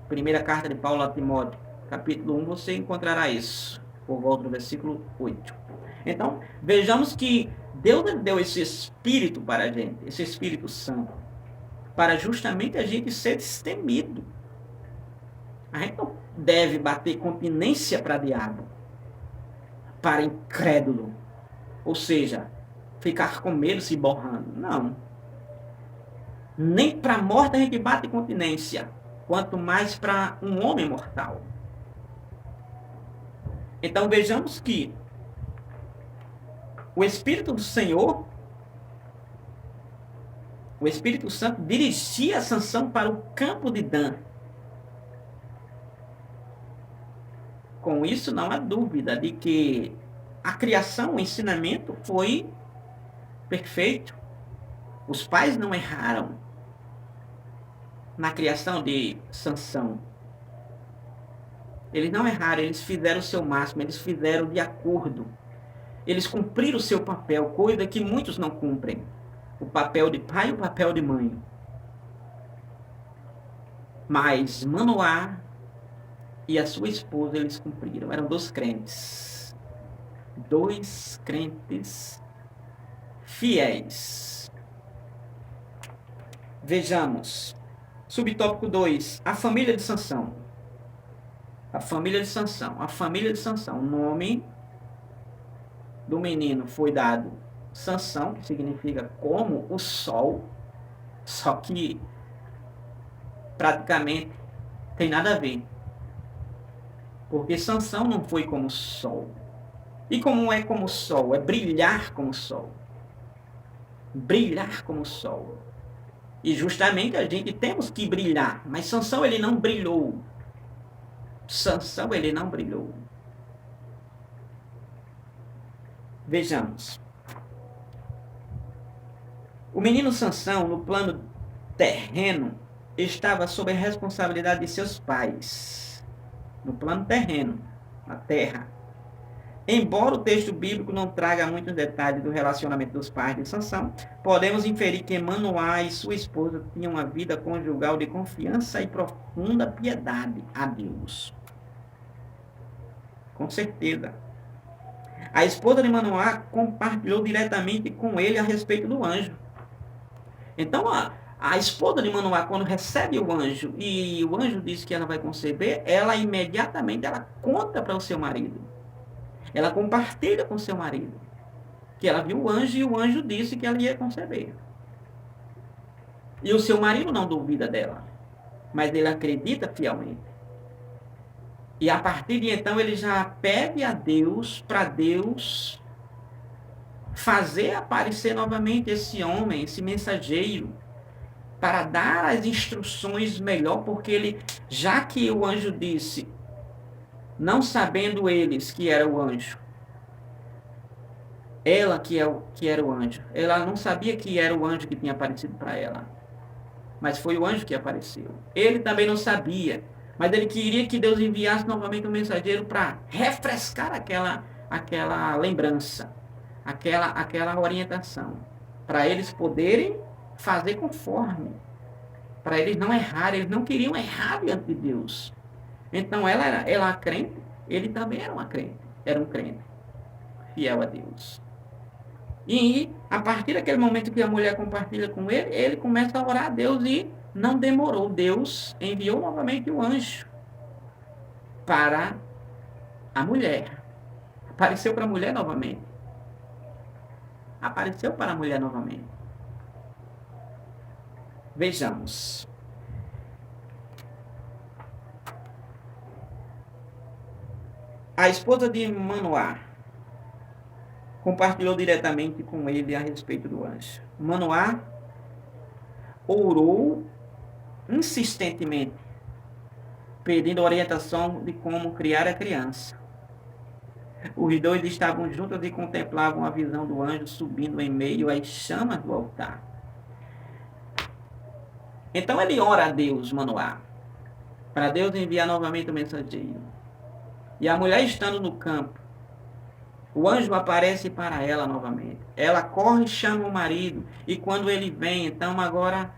Primeira carta de Paulo a Timóteo, capítulo 1, você encontrará isso, por volta do versículo 8. Então, vejamos que Deus deu esse Espírito para a gente, esse Espírito Santo, para justamente a gente ser destemido. A gente não deve bater continência para diabo, para incrédulo, ou seja, ficar com medo se borrando. Não. Nem para a morte a gente bate continência, quanto mais para um homem mortal. Então vejamos que o Espírito do Senhor, o Espírito Santo, dirigia Sansão para o campo de Dan. Com isso, não há dúvida de que a criação, o ensinamento foi perfeito. Os pais não erraram na criação de Sansão. Eles não erraram, eles fizeram o seu máximo, eles fizeram de acordo. Eles cumpriram o seu papel, coisa que muitos não cumprem. O papel de pai e o papel de mãe. Mas Manoá e a sua esposa, eles cumpriram. Eram dois crentes. Dois crentes fiéis. Vejamos. Subtópico 2. A família de Sansão. A família de Sansão. A família de Sansão. O nome do menino foi dado Sansão, que significa como o sol. Só que praticamente tem nada a ver. Porque Sansão não foi como o sol. E como é como o sol? É brilhar como o sol. Brilhar como o sol. E justamente a gente temos que brilhar. Mas Sansão, ele não brilhou. Sansão, ele não brilhou. Vejamos. O menino Sansão, no plano terreno, estava sob a responsabilidade de seus pais. No plano terreno, na terra. Embora o texto bíblico não traga muitos detalhes do relacionamento dos pais de Sansão, podemos inferir que Manoá e sua esposa tinham uma vida conjugal de confiança e profunda piedade a Deus. Com certeza. A esposa de Manoá compartilhou diretamente com ele a respeito do anjo. Então, a esposa de Manoá, quando recebe o anjo e o anjo diz que ela vai conceber, ela imediatamente conta para o seu marido. Ela compartilha com seu marido que ela viu o anjo e o anjo disse que ela ia conceber. E o seu marido não duvida dela, mas ele acredita fielmente. E a partir de então ele já pede a Deus, para Deus fazer aparecer novamente esse homem, esse mensageiro, para dar as instruções melhor, porque ele, já que o anjo disse, não sabendo eles que era o anjo, ela que era o anjo, ela não sabia que era o anjo que tinha aparecido para ela, mas foi o anjo que apareceu. Ele também não sabia, Mas ele queria que Deus enviasse novamente um mensageiro para refrescar aquela lembrança, aquela orientação, para eles poderem fazer conforme, para eles não errarem. Eles não queriam errar diante de Deus. Então ela era crente, ele também era um crente, fiel a Deus. E a partir daquele momento que a mulher compartilha com ele, ele começa a orar a Deus e não demorou. Deus enviou novamente o anjo para a mulher. Apareceu para a mulher novamente. Apareceu para a mulher novamente. Vejamos. A esposa de Manoá compartilhou diretamente com ele a respeito do anjo. Manoá orou insistentemente, pedindo orientação de como criar a criança. Os dois estavam juntos e contemplavam a visão do anjo subindo em meio às chamas do altar. Então ele ora a Deus, Manoá, para Deus enviar novamente o mensageiro. E a mulher estando no campo, o anjo aparece para ela novamente. Ela corre e chama o marido. E quando ele vem, então agora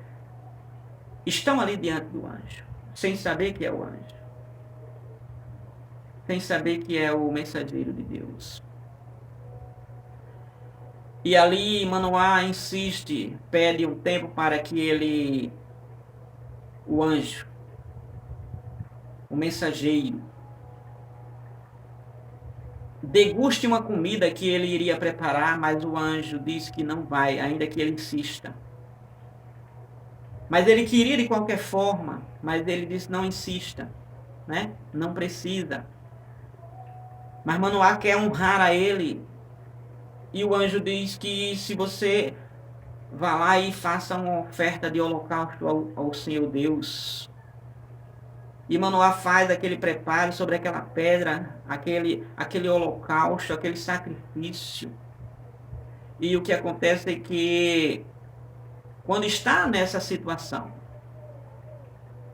estão ali diante do anjo, sem saber que é o anjo, sem saber que é o mensageiro de Deus. E ali Manoá insiste, pede um tempo para que o anjo, o mensageiro, deguste uma comida que ele iria preparar, mas o anjo disse que não vai, ainda que ele insista. Mas ele queria de qualquer forma, mas ele disse: não insista, né? Não precisa. Mas Manoá quer honrar a ele. E o anjo diz que se você vá lá e faça uma oferta de holocausto ao Senhor Deus. E Manoá faz aquele preparo sobre aquela pedra, aquele holocausto, aquele sacrifício. E o que acontece é que, quando está nessa situação,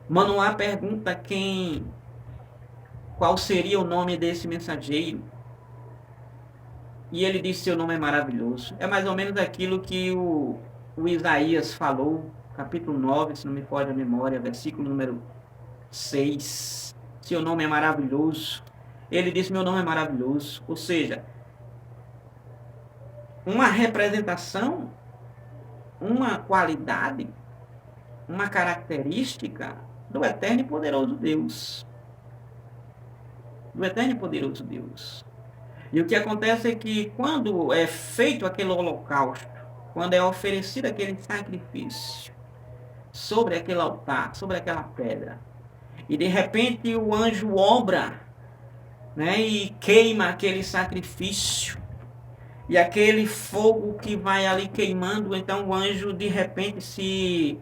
Manoá pergunta qual seria o nome desse mensageiro. E ele disse: seu nome é maravilhoso. É mais ou menos aquilo que o Isaías falou, capítulo 9, se não me falha a memória, versículo número 6. Seu nome é maravilhoso. Ele disse: meu nome é maravilhoso. Ou seja, uma representação, uma qualidade, uma característica do eterno e poderoso Deus. Do eterno e poderoso Deus. E o que acontece é que quando é feito aquele holocausto, quando é oferecido aquele sacrifício sobre aquele altar, sobre aquela pedra, e de repente o anjo obra, né, e queima aquele sacrifício, e aquele fogo que vai ali queimando, então o anjo de repente se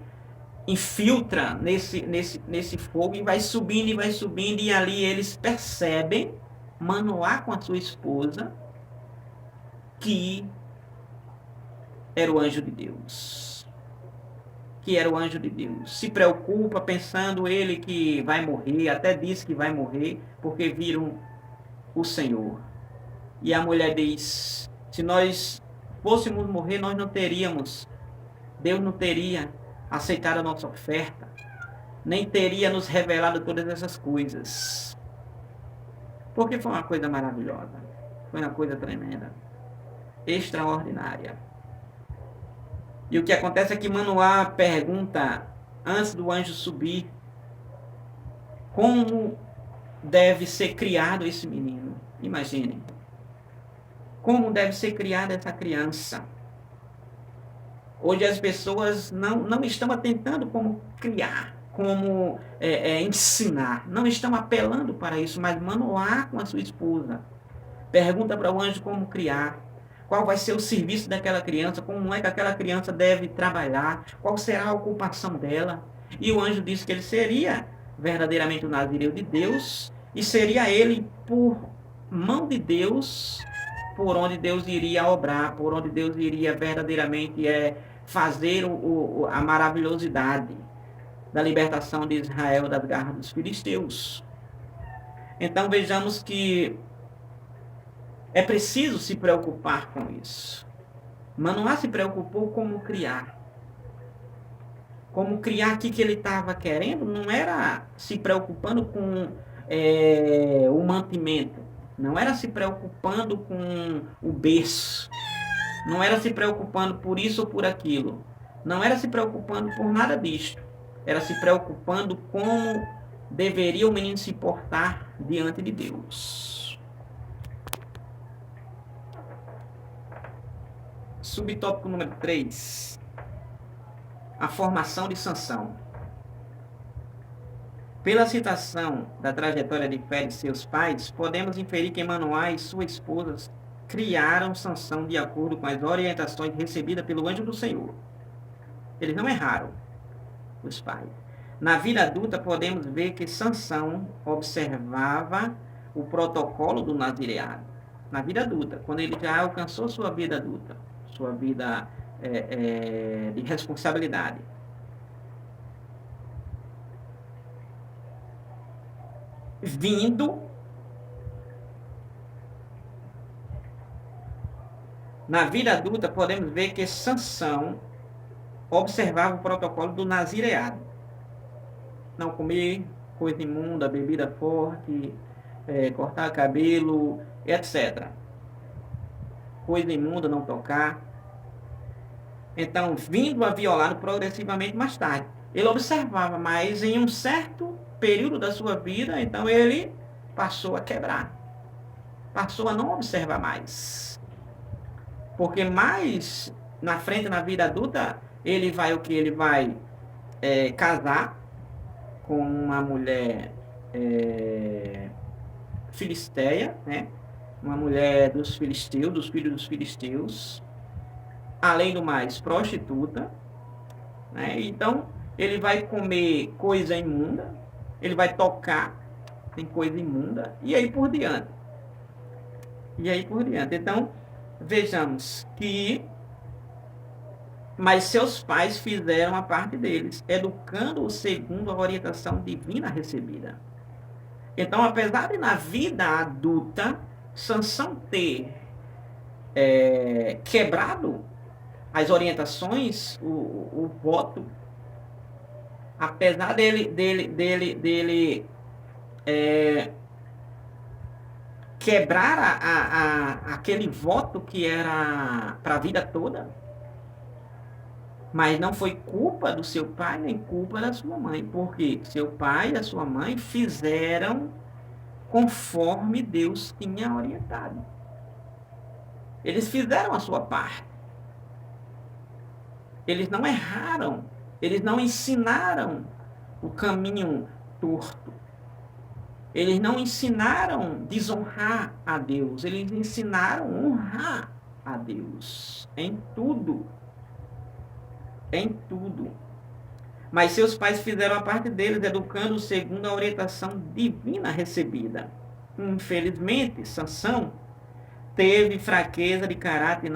infiltra nesse fogo e vai subindo, e ali eles percebem, Manoá com a sua esposa, que era o anjo de Deus. Que era o anjo de Deus. Se preocupa pensando ele que vai morrer, até diz que vai morrer, porque viram o Senhor. E a mulher diz: se nós fôssemos morrer, nós não teríamos, Deus não teria aceitado a nossa oferta, nem teria nos revelado todas essas coisas. Porque foi uma coisa maravilhosa, foi uma coisa tremenda, extraordinária. E o que acontece é que Manoá pergunta, antes do anjo subir, como deve ser criado esse menino. Imaginem, como deve ser criada essa criança. Hoje as pessoas não estão atentando como criar, como ensinar, não estão apelando para isso, mas Manoá com a sua esposa pergunta para o anjo como criar, qual vai ser o serviço daquela criança, como é que aquela criança deve trabalhar, qual será a ocupação dela. E o anjo disse que ele seria verdadeiramente o nazireu de Deus, e seria ele por mão de Deus, por onde Deus iria obrar, por onde Deus iria verdadeiramente fazer a maravilhosidade. da libertação de Israel das garras dos filisteus. Então vejamos que é preciso se preocupar com isso. Manoá se preocupou como criar. Como criar aqui que ele estava querendo, não era se preocupando com o mantimento, não era se preocupando com o berço, não era se preocupando por isso ou por aquilo, não era se preocupando por nada disto, era se preocupando como deveria o menino se portar diante de Deus. Subtópico número 3. A formação de Sansão. Pela citação da trajetória de fé de seus pais, podemos inferir que Manoá e sua esposa criaram Sansão de acordo com as orientações recebidas pelo anjo do Senhor. Eles não erraram, os pais. Na vida adulta, podemos ver que Sansão observava o protocolo do nazireado. Na vida adulta, quando ele já alcançou sua vida adulta, sua vida de responsabilidade. Vindo na vida adulta, podemos ver que Sansão observava o protocolo do nazireado. Não comer coisa imunda, bebida forte, cortar cabelo, etc. Coisa imunda, não tocar. Então, vindo a violar progressivamente mais tarde. Ele observava, mas em um certo período da sua vida, então ele passou a quebrar. Passou a não observar mais. Porque mais na frente, na vida adulta, ele vai o que? Ele vai casar com uma mulher filisteia, né? Uma mulher dos filisteus, dos filhos dos filisteus. Além do mais, prostituta, né? Então, ele vai comer coisa imunda, ele vai tocar em coisa imunda, e aí por diante. Então, vejamos que mas seus pais fizeram a parte deles, educando-o segundo a orientação divina recebida. Então, apesar de na vida adulta, Sansão ter quebrado as orientações, o voto, apesar dele quebrar aquele voto que era para a vida toda, mas não foi culpa do seu pai nem culpa da sua mãe, porque seu pai e a sua mãe fizeram conforme Deus tinha orientado. Eles fizeram a sua parte. Eles não erraram, eles não ensinaram o caminho torto. Eles não ensinaram desonrar a Deus, eles ensinaram honrar a Deus em tudo. Em tudo. Mas seus pais fizeram a parte deles, educando segundo a orientação divina recebida. Infelizmente, Sansão teve fraqueza de caráter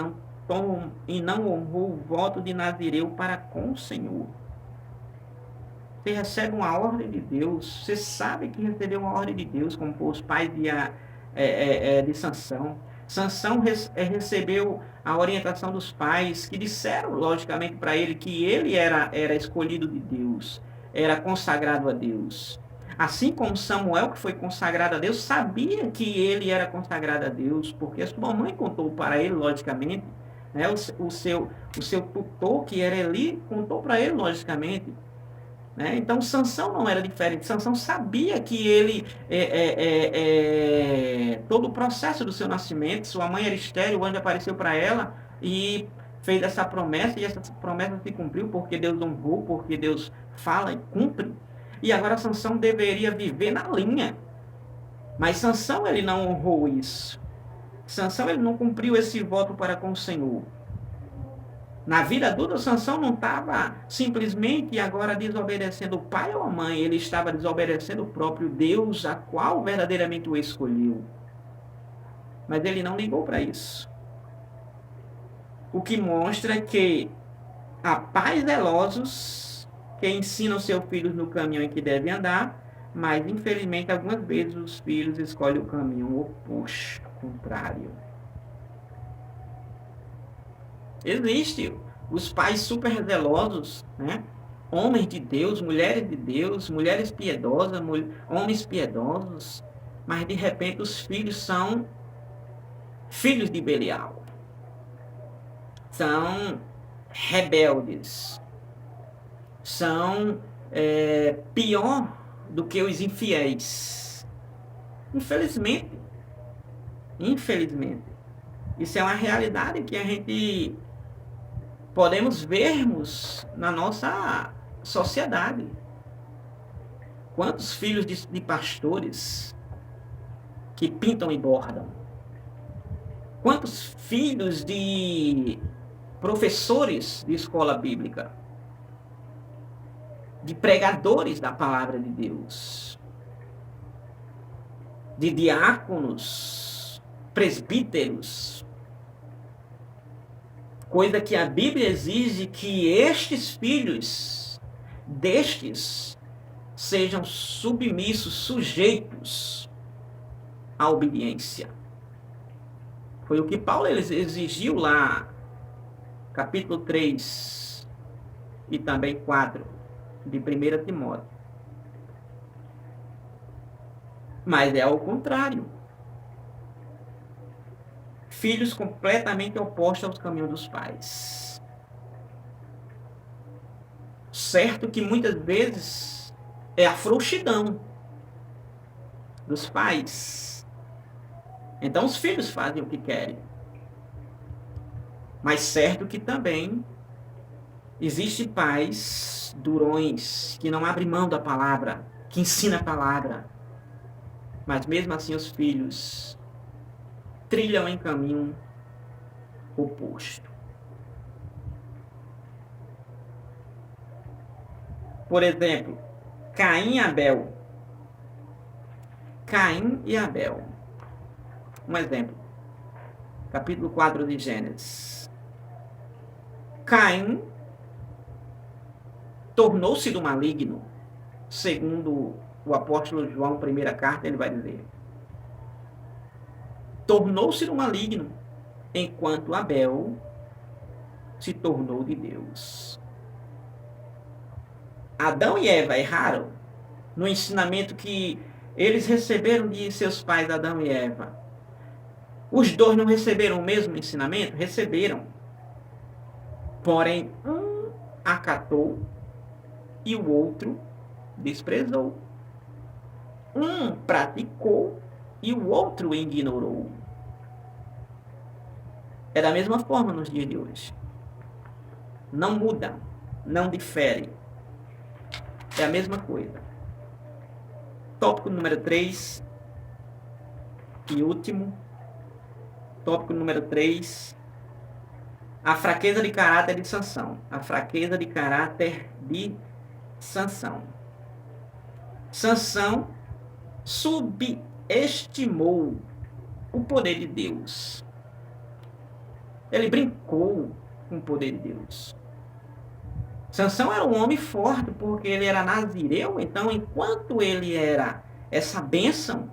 e não honrou o voto de Nazireu para com o Senhor. Você recebe uma ordem de Deus, você sabe que recebeu uma ordem de Deus, como os pais de Sansão. Sansão recebeu a orientação dos pais, que disseram, logicamente, para ele que ele era escolhido de Deus, era consagrado a Deus. Assim como Samuel, que foi consagrado a Deus, sabia que ele era consagrado a Deus, porque a sua mãe contou para ele, logicamente, né? O seu tutor, que era Eli, contou para ele, logicamente. Né? Então, Sansão não era diferente. Sansão sabia que ele, todo o processo do seu nascimento, sua mãe era estéril, o anjo apareceu para ela e fez essa promessa, e essa promessa se cumpriu porque Deus honrou, porque Deus fala e cumpre. E agora Sansão deveria viver na linha. Mas Sansão, ele não honrou isso. Sansão, ele não cumpriu esse voto para com o Senhor. Na vida adulta, Sansão não estava simplesmente agora desobedecendo o pai ou a mãe, ele estava desobedecendo o próprio Deus, a qual verdadeiramente o escolheu. Mas ele não ligou para isso. O que mostra que há pais zelosos que ensinam seus filhos no caminho em que devem andar, mas infelizmente algumas vezes os filhos escolhem o caminho oposto, contrário. Existe os pais super zelosos, né? Homens de Deus, mulheres piedosas, homens piedosos, mas de repente os filhos são filhos de Belial. São rebeldes. São pior do que os infiéis. Infelizmente. Isso é uma realidade que a gente podemos vermos na nossa sociedade. Quantos filhos de pastores que pintam e bordam? Quantos filhos de professores de escola bíblica? De pregadores da palavra de Deus? De diáconos, presbíteros? Coisa que a Bíblia exige que estes filhos destes sejam submissos, sujeitos à obediência. Foi o que Paulo exigiu lá, capítulo 3 e também 4 de 1 Timóteo. Mas é ao contrário. Filhos completamente opostos aos caminhos dos pais. Certo que muitas vezes é a frouxidão dos pais. Então os filhos fazem o que querem. Mas certo que também existem pais durões que não abrem mão da palavra, que ensinam a palavra. Mas mesmo assim os filhos trilham em caminho oposto. Por exemplo, Caim e Abel. Caim e Abel. Um exemplo. Capítulo 4 de Gênesis. Caim tornou-se do maligno. Segundo o apóstolo João, primeira carta, ele vai dizer. Tornou-se do maligno, enquanto Abel se tornou de Deus. Adão e Eva erraram no ensinamento que eles receberam de seus pais, Adão e Eva. Os dois não receberam o mesmo ensinamento? Receberam. Porém, um acatou e o outro desprezou. Um praticou e o outro ignorou. É da mesma forma nos dias de hoje. Não muda, não difere. É a mesma coisa. Tópico número 3 e último. Tópico número 3. A fraqueza de caráter de Sansão. A fraqueza de caráter de Sansão. Sansão subestimou o poder de Deus. Ele brincou com o poder de Deus. Sansão era um homem forte porque ele era nazireu, então enquanto ele era essa bênção,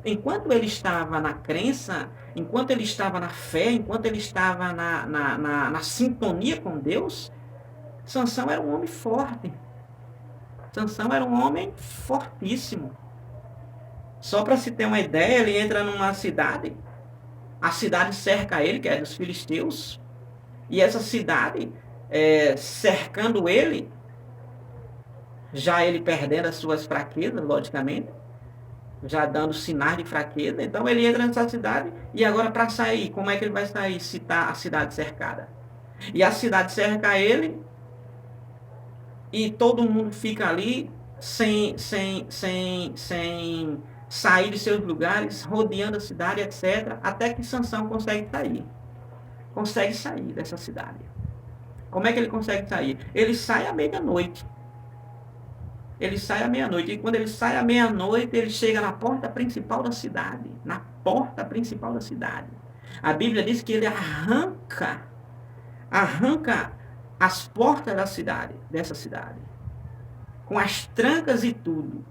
enquanto ele estava na crença, enquanto ele estava na fé, enquanto ele estava na sintonia com Deus, Sansão era um homem forte. Sansão era um homem fortíssimo. Só para se ter uma ideia, ele entra numa cidade, a cidade cerca ele, que é dos filisteus, e essa cidade, cercando ele, já ele perdendo as suas fraquezas, logicamente, já dando sinais de fraqueza. Então ele entra nessa cidade e agora para sair, como é que ele vai sair se está a cidade cercada? E a cidade cerca ele e todo mundo fica ali sem sair de seus lugares, rodeando a cidade, etc. Até que Sansão consegue sair. Consegue sair dessa cidade. Como é que ele consegue sair? Ele sai à meia-noite. Ele sai à meia-noite. E quando ele sai à meia-noite, ele chega na porta principal da cidade. Na porta principal da cidade. A Bíblia diz que ele arranca as portas da cidade, dessa cidade. com as trancas e tudo,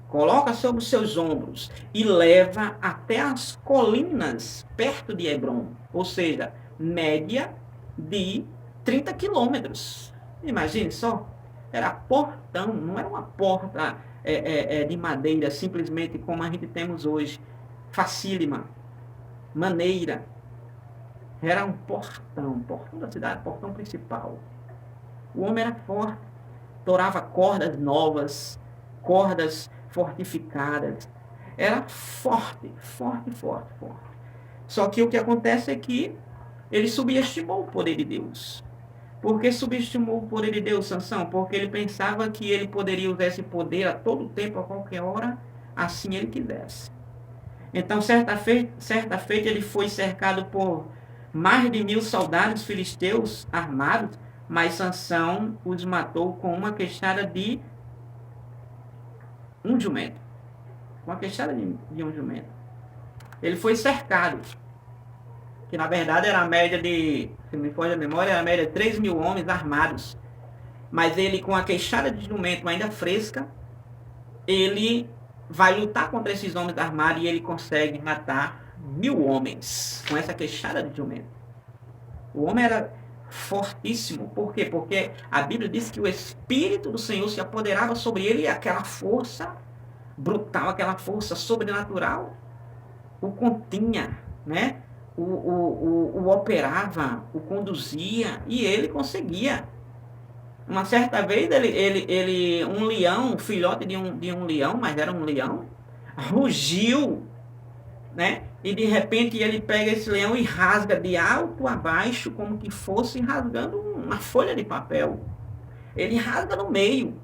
coloca sobre os seus ombros e leva até as colinas perto de Hebrom, ou seja, média de 30 quilômetros. Imagine só, era portão, não era uma porta de madeira, simplesmente como a gente temos hoje, facílima, maneira. Era um portão da cidade, portão principal. O homem era forte, torava cordas novas, cordas fortificadas. Era forte. Só que o que acontece é que ele subestimou o poder de Deus. Por que subestimou o poder de Deus, Sansão? Porque ele pensava que ele poderia usar esse poder a todo tempo, a qualquer hora, assim ele quisesse. Então, certa feita, ele foi cercado por mais de 1000 soldados filisteus armados, mas Sansão os matou com uma queixada de um jumento. Uma queixada de um jumento. Ele foi cercado, que na verdade era a média de, se me foge a memória, era a média de 3.000 homens armados. Mas ele, com a queixada de jumento ainda fresca, ele vai lutar contra esses homens armados e ele consegue matar 1000 homens com essa queixada de jumento. O homem era fortíssimo. Por quê? Porque a Bíblia diz que o Espírito do Senhor se apoderava sobre ele e aquela força brutal, aquela força sobrenatural o continha, né? O operava, o conduzia e ele conseguia. Uma certa vez um leão, um filhote de um leão, mas era um leão, rugiu, né? E de repente ele pega esse leão e rasga de alto a baixo, como que fosse rasgando uma folha de papel. Ele rasga no meio.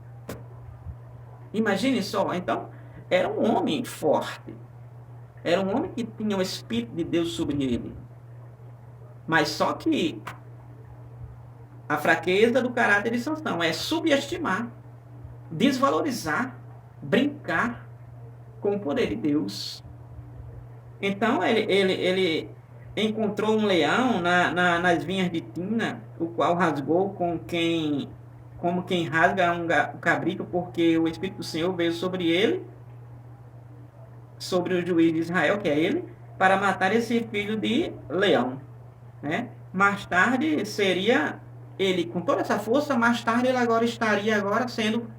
Imagine só. Então, era um homem forte. Era um homem que tinha o Espírito de Deus sobre ele. Mas só que a fraqueza do caráter de Sansão é subestimar, desvalorizar, brincar com o poder de Deus. Então ele encontrou um leão nas vinhas de Tina, o qual rasgou como quem rasga um cabrito, porque o Espírito do Senhor veio sobre ele, sobre o juiz de Israel, que é ele, para matar esse filho de leão, né? Mais tarde seria ele, com toda essa força, mais tarde ele estaria sendo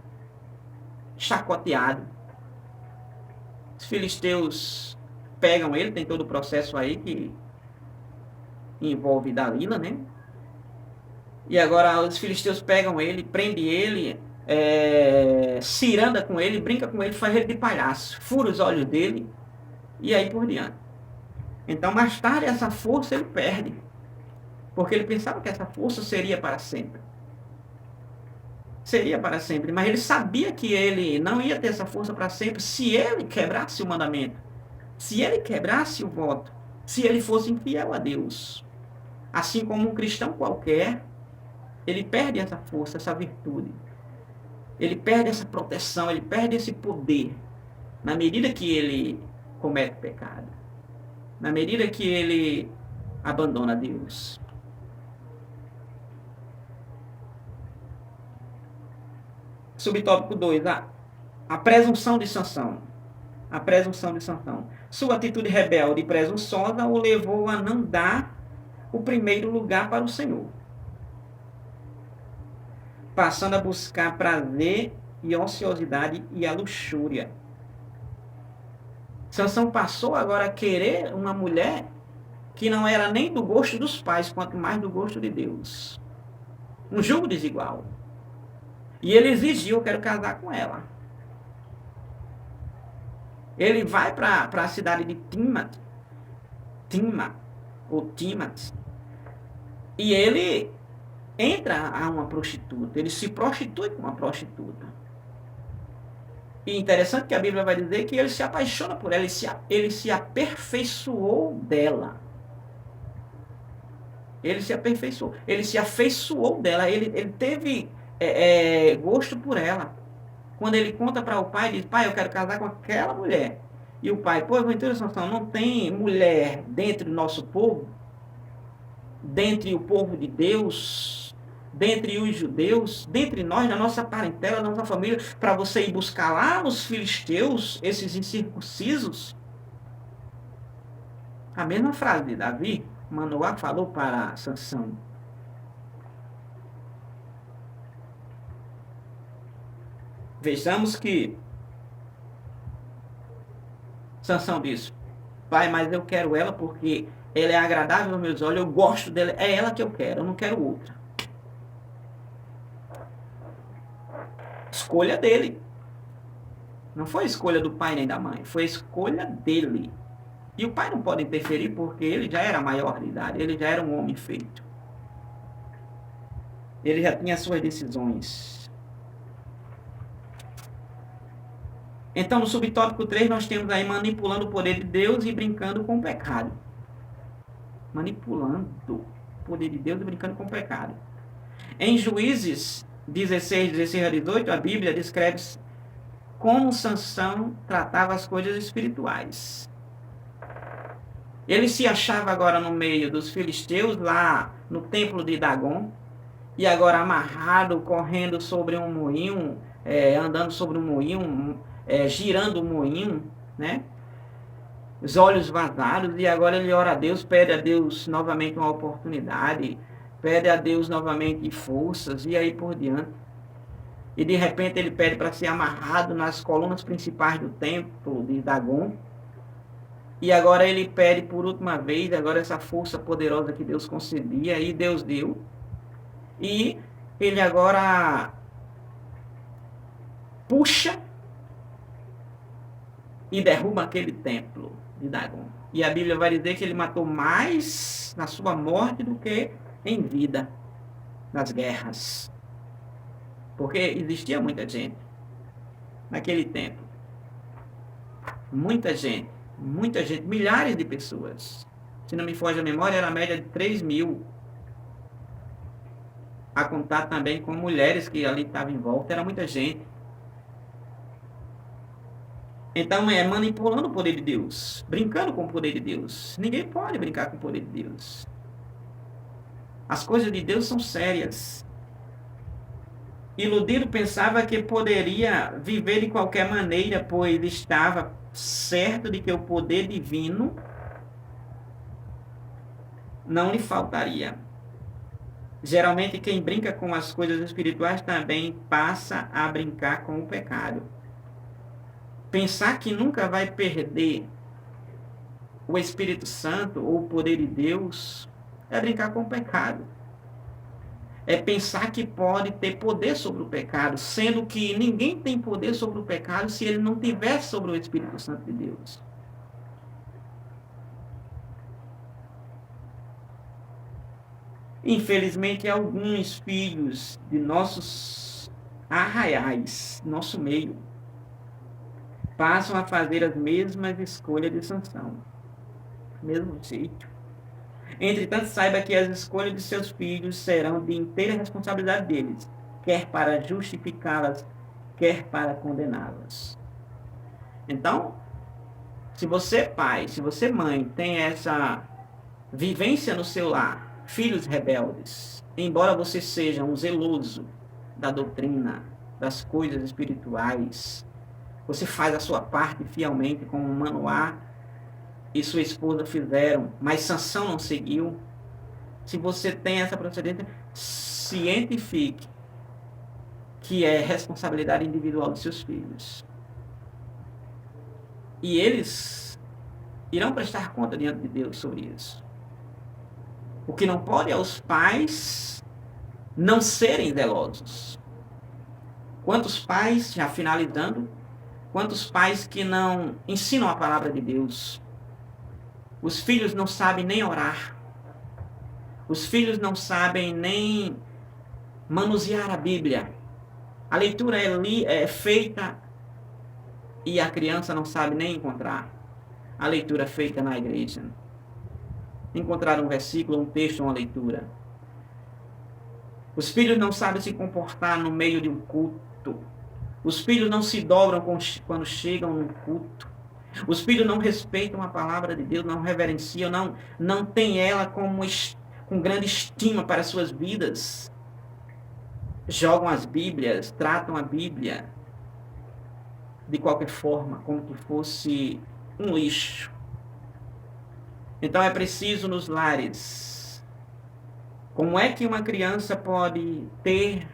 chacoteado. Os filisteus pegam ele, tem todo o processo aí que envolve Dalila, né? E agora os filisteus pegam ele, prendem ele, ciranda com ele, brinca com ele, faz ele de palhaço, fura os olhos dele e aí por diante. Então mais tarde essa força ele perde, porque ele pensava que essa força seria para sempre. Seria para sempre, mas ele sabia que ele não ia ter essa força para sempre se ele quebrasse o mandamento, se ele quebrasse o voto, se ele fosse infiel a Deus. Assim como um cristão qualquer, ele perde essa força, essa virtude. Ele perde essa proteção, ele perde esse poder na medida que ele comete pecado, na medida que ele abandona Deus. Subtópico 2, a presunção de Sansão. A presunção de Sansão. Sua atitude rebelde e presunçosa o levou a não dar o primeiro lugar para o Senhor, passando a buscar prazer e ociosidade e a luxúria. Sansão passou agora a querer uma mulher que não era nem do gosto dos pais, quanto mais do gosto de Deus. Um julgo desigual. E ele exigiu: eu quero casar com ela. Ele vai para a cidade de Timnat, e ele entra a uma prostituta, ele se prostitui com uma prostituta. E interessante que a Bíblia vai dizer que ele se apaixona por ela, ele se aperfeiçoou dela. Ele se aperfeiçoou, ele se afeiçoou dela, ele teve gosto por ela. Quando ele conta para o pai, ele diz: pai, eu quero casar com aquela mulher. E o pai: pô, aventura, Sansão, não tem mulher dentro do nosso povo? Dentre o povo de Deus? dentre os judeus, dentre nós, na nossa parentela, na nossa família, para você ir buscar lá os filisteus, esses incircuncisos? A mesma frase de Davi, Manoá falou para Sansão. Vejamos que Sansão disse: pai, mas eu quero ela porque ela é agradável aos meus olhos, eu gosto dela, é ela que eu quero não outra. Escolha dele. Não foi escolha do pai nem da mãe, foi escolha dele. E o pai não pode interferir porque ele já era maior de idade, ele já era um homem feito. Ele já tinha suas decisões. Então, no subtópico 3, nós temos aí manipulando o poder de Deus e brincando com o pecado. Manipulando o poder de Deus e brincando com o pecado. Em Juízes 16, 16 a 18, a Bíblia descreve como Sansão tratava as coisas espirituais. Ele se achava agora no meio dos filisteus, lá no templo de Dagon, e agora amarrado, correndo sobre um moinho, andando sobre um moinho, girando o moinho, né? Os olhos vazados, e agora ele ora a Deus, pede a Deus novamente uma oportunidade, pede a Deus novamente forças, e aí por diante. E de repente ele pede para ser amarrado nas colunas principais do templo de Dagon. E agora ele pede por última vez, agora essa força poderosa que Deus concedia, e Deus deu. E ele agora puxa e derruba aquele templo de Dagon. E a Bíblia vai dizer que ele matou mais na sua morte do que em vida, nas guerras. Porque existia muita gente naquele tempo. Muita gente, milhares de pessoas. Se não me foge a memória, era a média de 3.000. A contar também com mulheres que ali estavam em volta, era muita gente. Então é manipulando o poder de Deus, brincando com o poder de Deus. Ninguém pode brincar com o poder de Deus. As coisas de Deus são sérias. Iludido pensava que poderia viver de qualquer maneira, pois estava certo de que o poder divino não lhe faltaria. Geralmente quem brinca com as coisas espirituais também passa a brincar com o pecado. Pensar que nunca vai perder o Espírito Santo ou o poder de Deus é brincar com o pecado. É pensar que pode ter poder sobre o pecado, sendo que ninguém tem poder sobre o pecado se ele não tiver sobre o Espírito Santo de Deus. Infelizmente, alguns filhos de nossos arraiais, nosso meio, passam a fazer as mesmas escolhas de Sansão. Mesmo jeito. Entretanto, saiba que as escolhas de seus filhos serão de inteira responsabilidade deles, quer para justificá-las, quer para condená-las. Então, se você pai, se você mãe tem essa vivência no seu lar, filhos rebeldes, embora você seja um zeloso da doutrina, das coisas espirituais, você faz a sua parte fielmente, como Manoá e sua esposa fizeram, mas Sansão não seguiu. Se você tem essa procedência, cientifique que é responsabilidade individual dos seus filhos. E eles irão prestar conta diante de Deus sobre isso. O que não pode é os pais não serem zelosos. Quantos pais, já finalizando, quantos pais que não ensinam a palavra de Deus? Os filhos não sabem nem orar. Os filhos não sabem nem manusear a Bíblia. A leitura é feita e a criança não sabe nem encontrar. A leitura é feita na igreja. Encontrar um versículo, um texto, uma leitura. Os filhos não sabem se comportar no meio de um culto. Os filhos não se dobram quando chegam num culto. Os filhos não respeitam a palavra de Deus, não reverenciam, não têm ela com grande estima para suas vidas. jogam as Bíblias, tratam a Bíblia de qualquer forma, como que fosse um lixo. Então é preciso nos lares. Como é que uma criança pode ter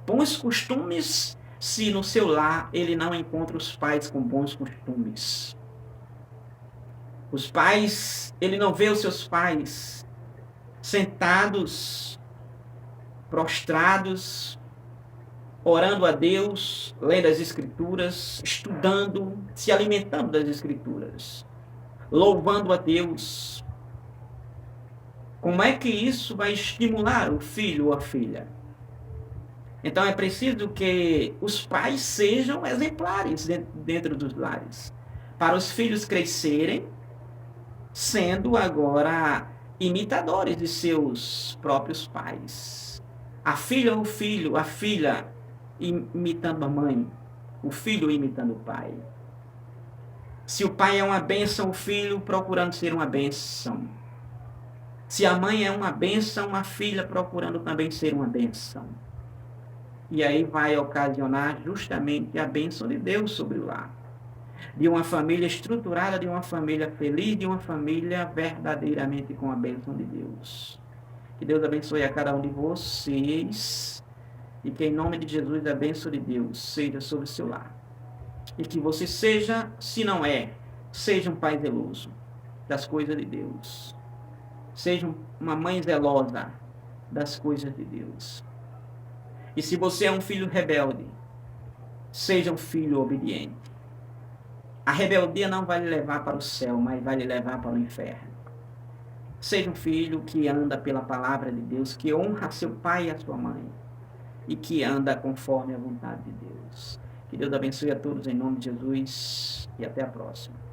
bons costumes se no seu lar ele não encontra os pais com bons costumes? Os pais, ele não vê os seus pais sentados, prostrados, orando a Deus, lendo as Escrituras, estudando, se alimentando das Escrituras, louvando a Deus. Como é que isso vai estimular o filho ou a filha? Então é preciso que os pais sejam exemplares dentro dos lares, para os filhos crescerem sendo agora imitadores de seus próprios pais. A filha ou o filho, a filha imitando a mãe, o filho imitando o pai. Se o pai é uma bênção, o filho procurando ser uma bênção. Se a mãe é uma bênção, a filha procurando também ser uma bênção. E aí vai ocasionar justamente a bênção de Deus sobre o lar. De uma família estruturada, de uma família feliz, de uma família verdadeiramente com a bênção de Deus. Que Deus abençoe a cada um de vocês e que em nome de Jesus a bênção de Deus seja sobre o seu lar. E que você seja, se não é, seja um pai zeloso das coisas de Deus. Seja uma mãe zelosa das coisas de Deus. E se você é um filho rebelde, seja um filho obediente. A rebeldia não vai lhe levar para o céu, mas vai lhe levar para o inferno. Seja um filho que anda pela palavra de Deus, que honra seu pai e a sua mãe, e que anda conforme a vontade de Deus. Que Deus abençoe a todos em nome de Jesus, e até a próxima.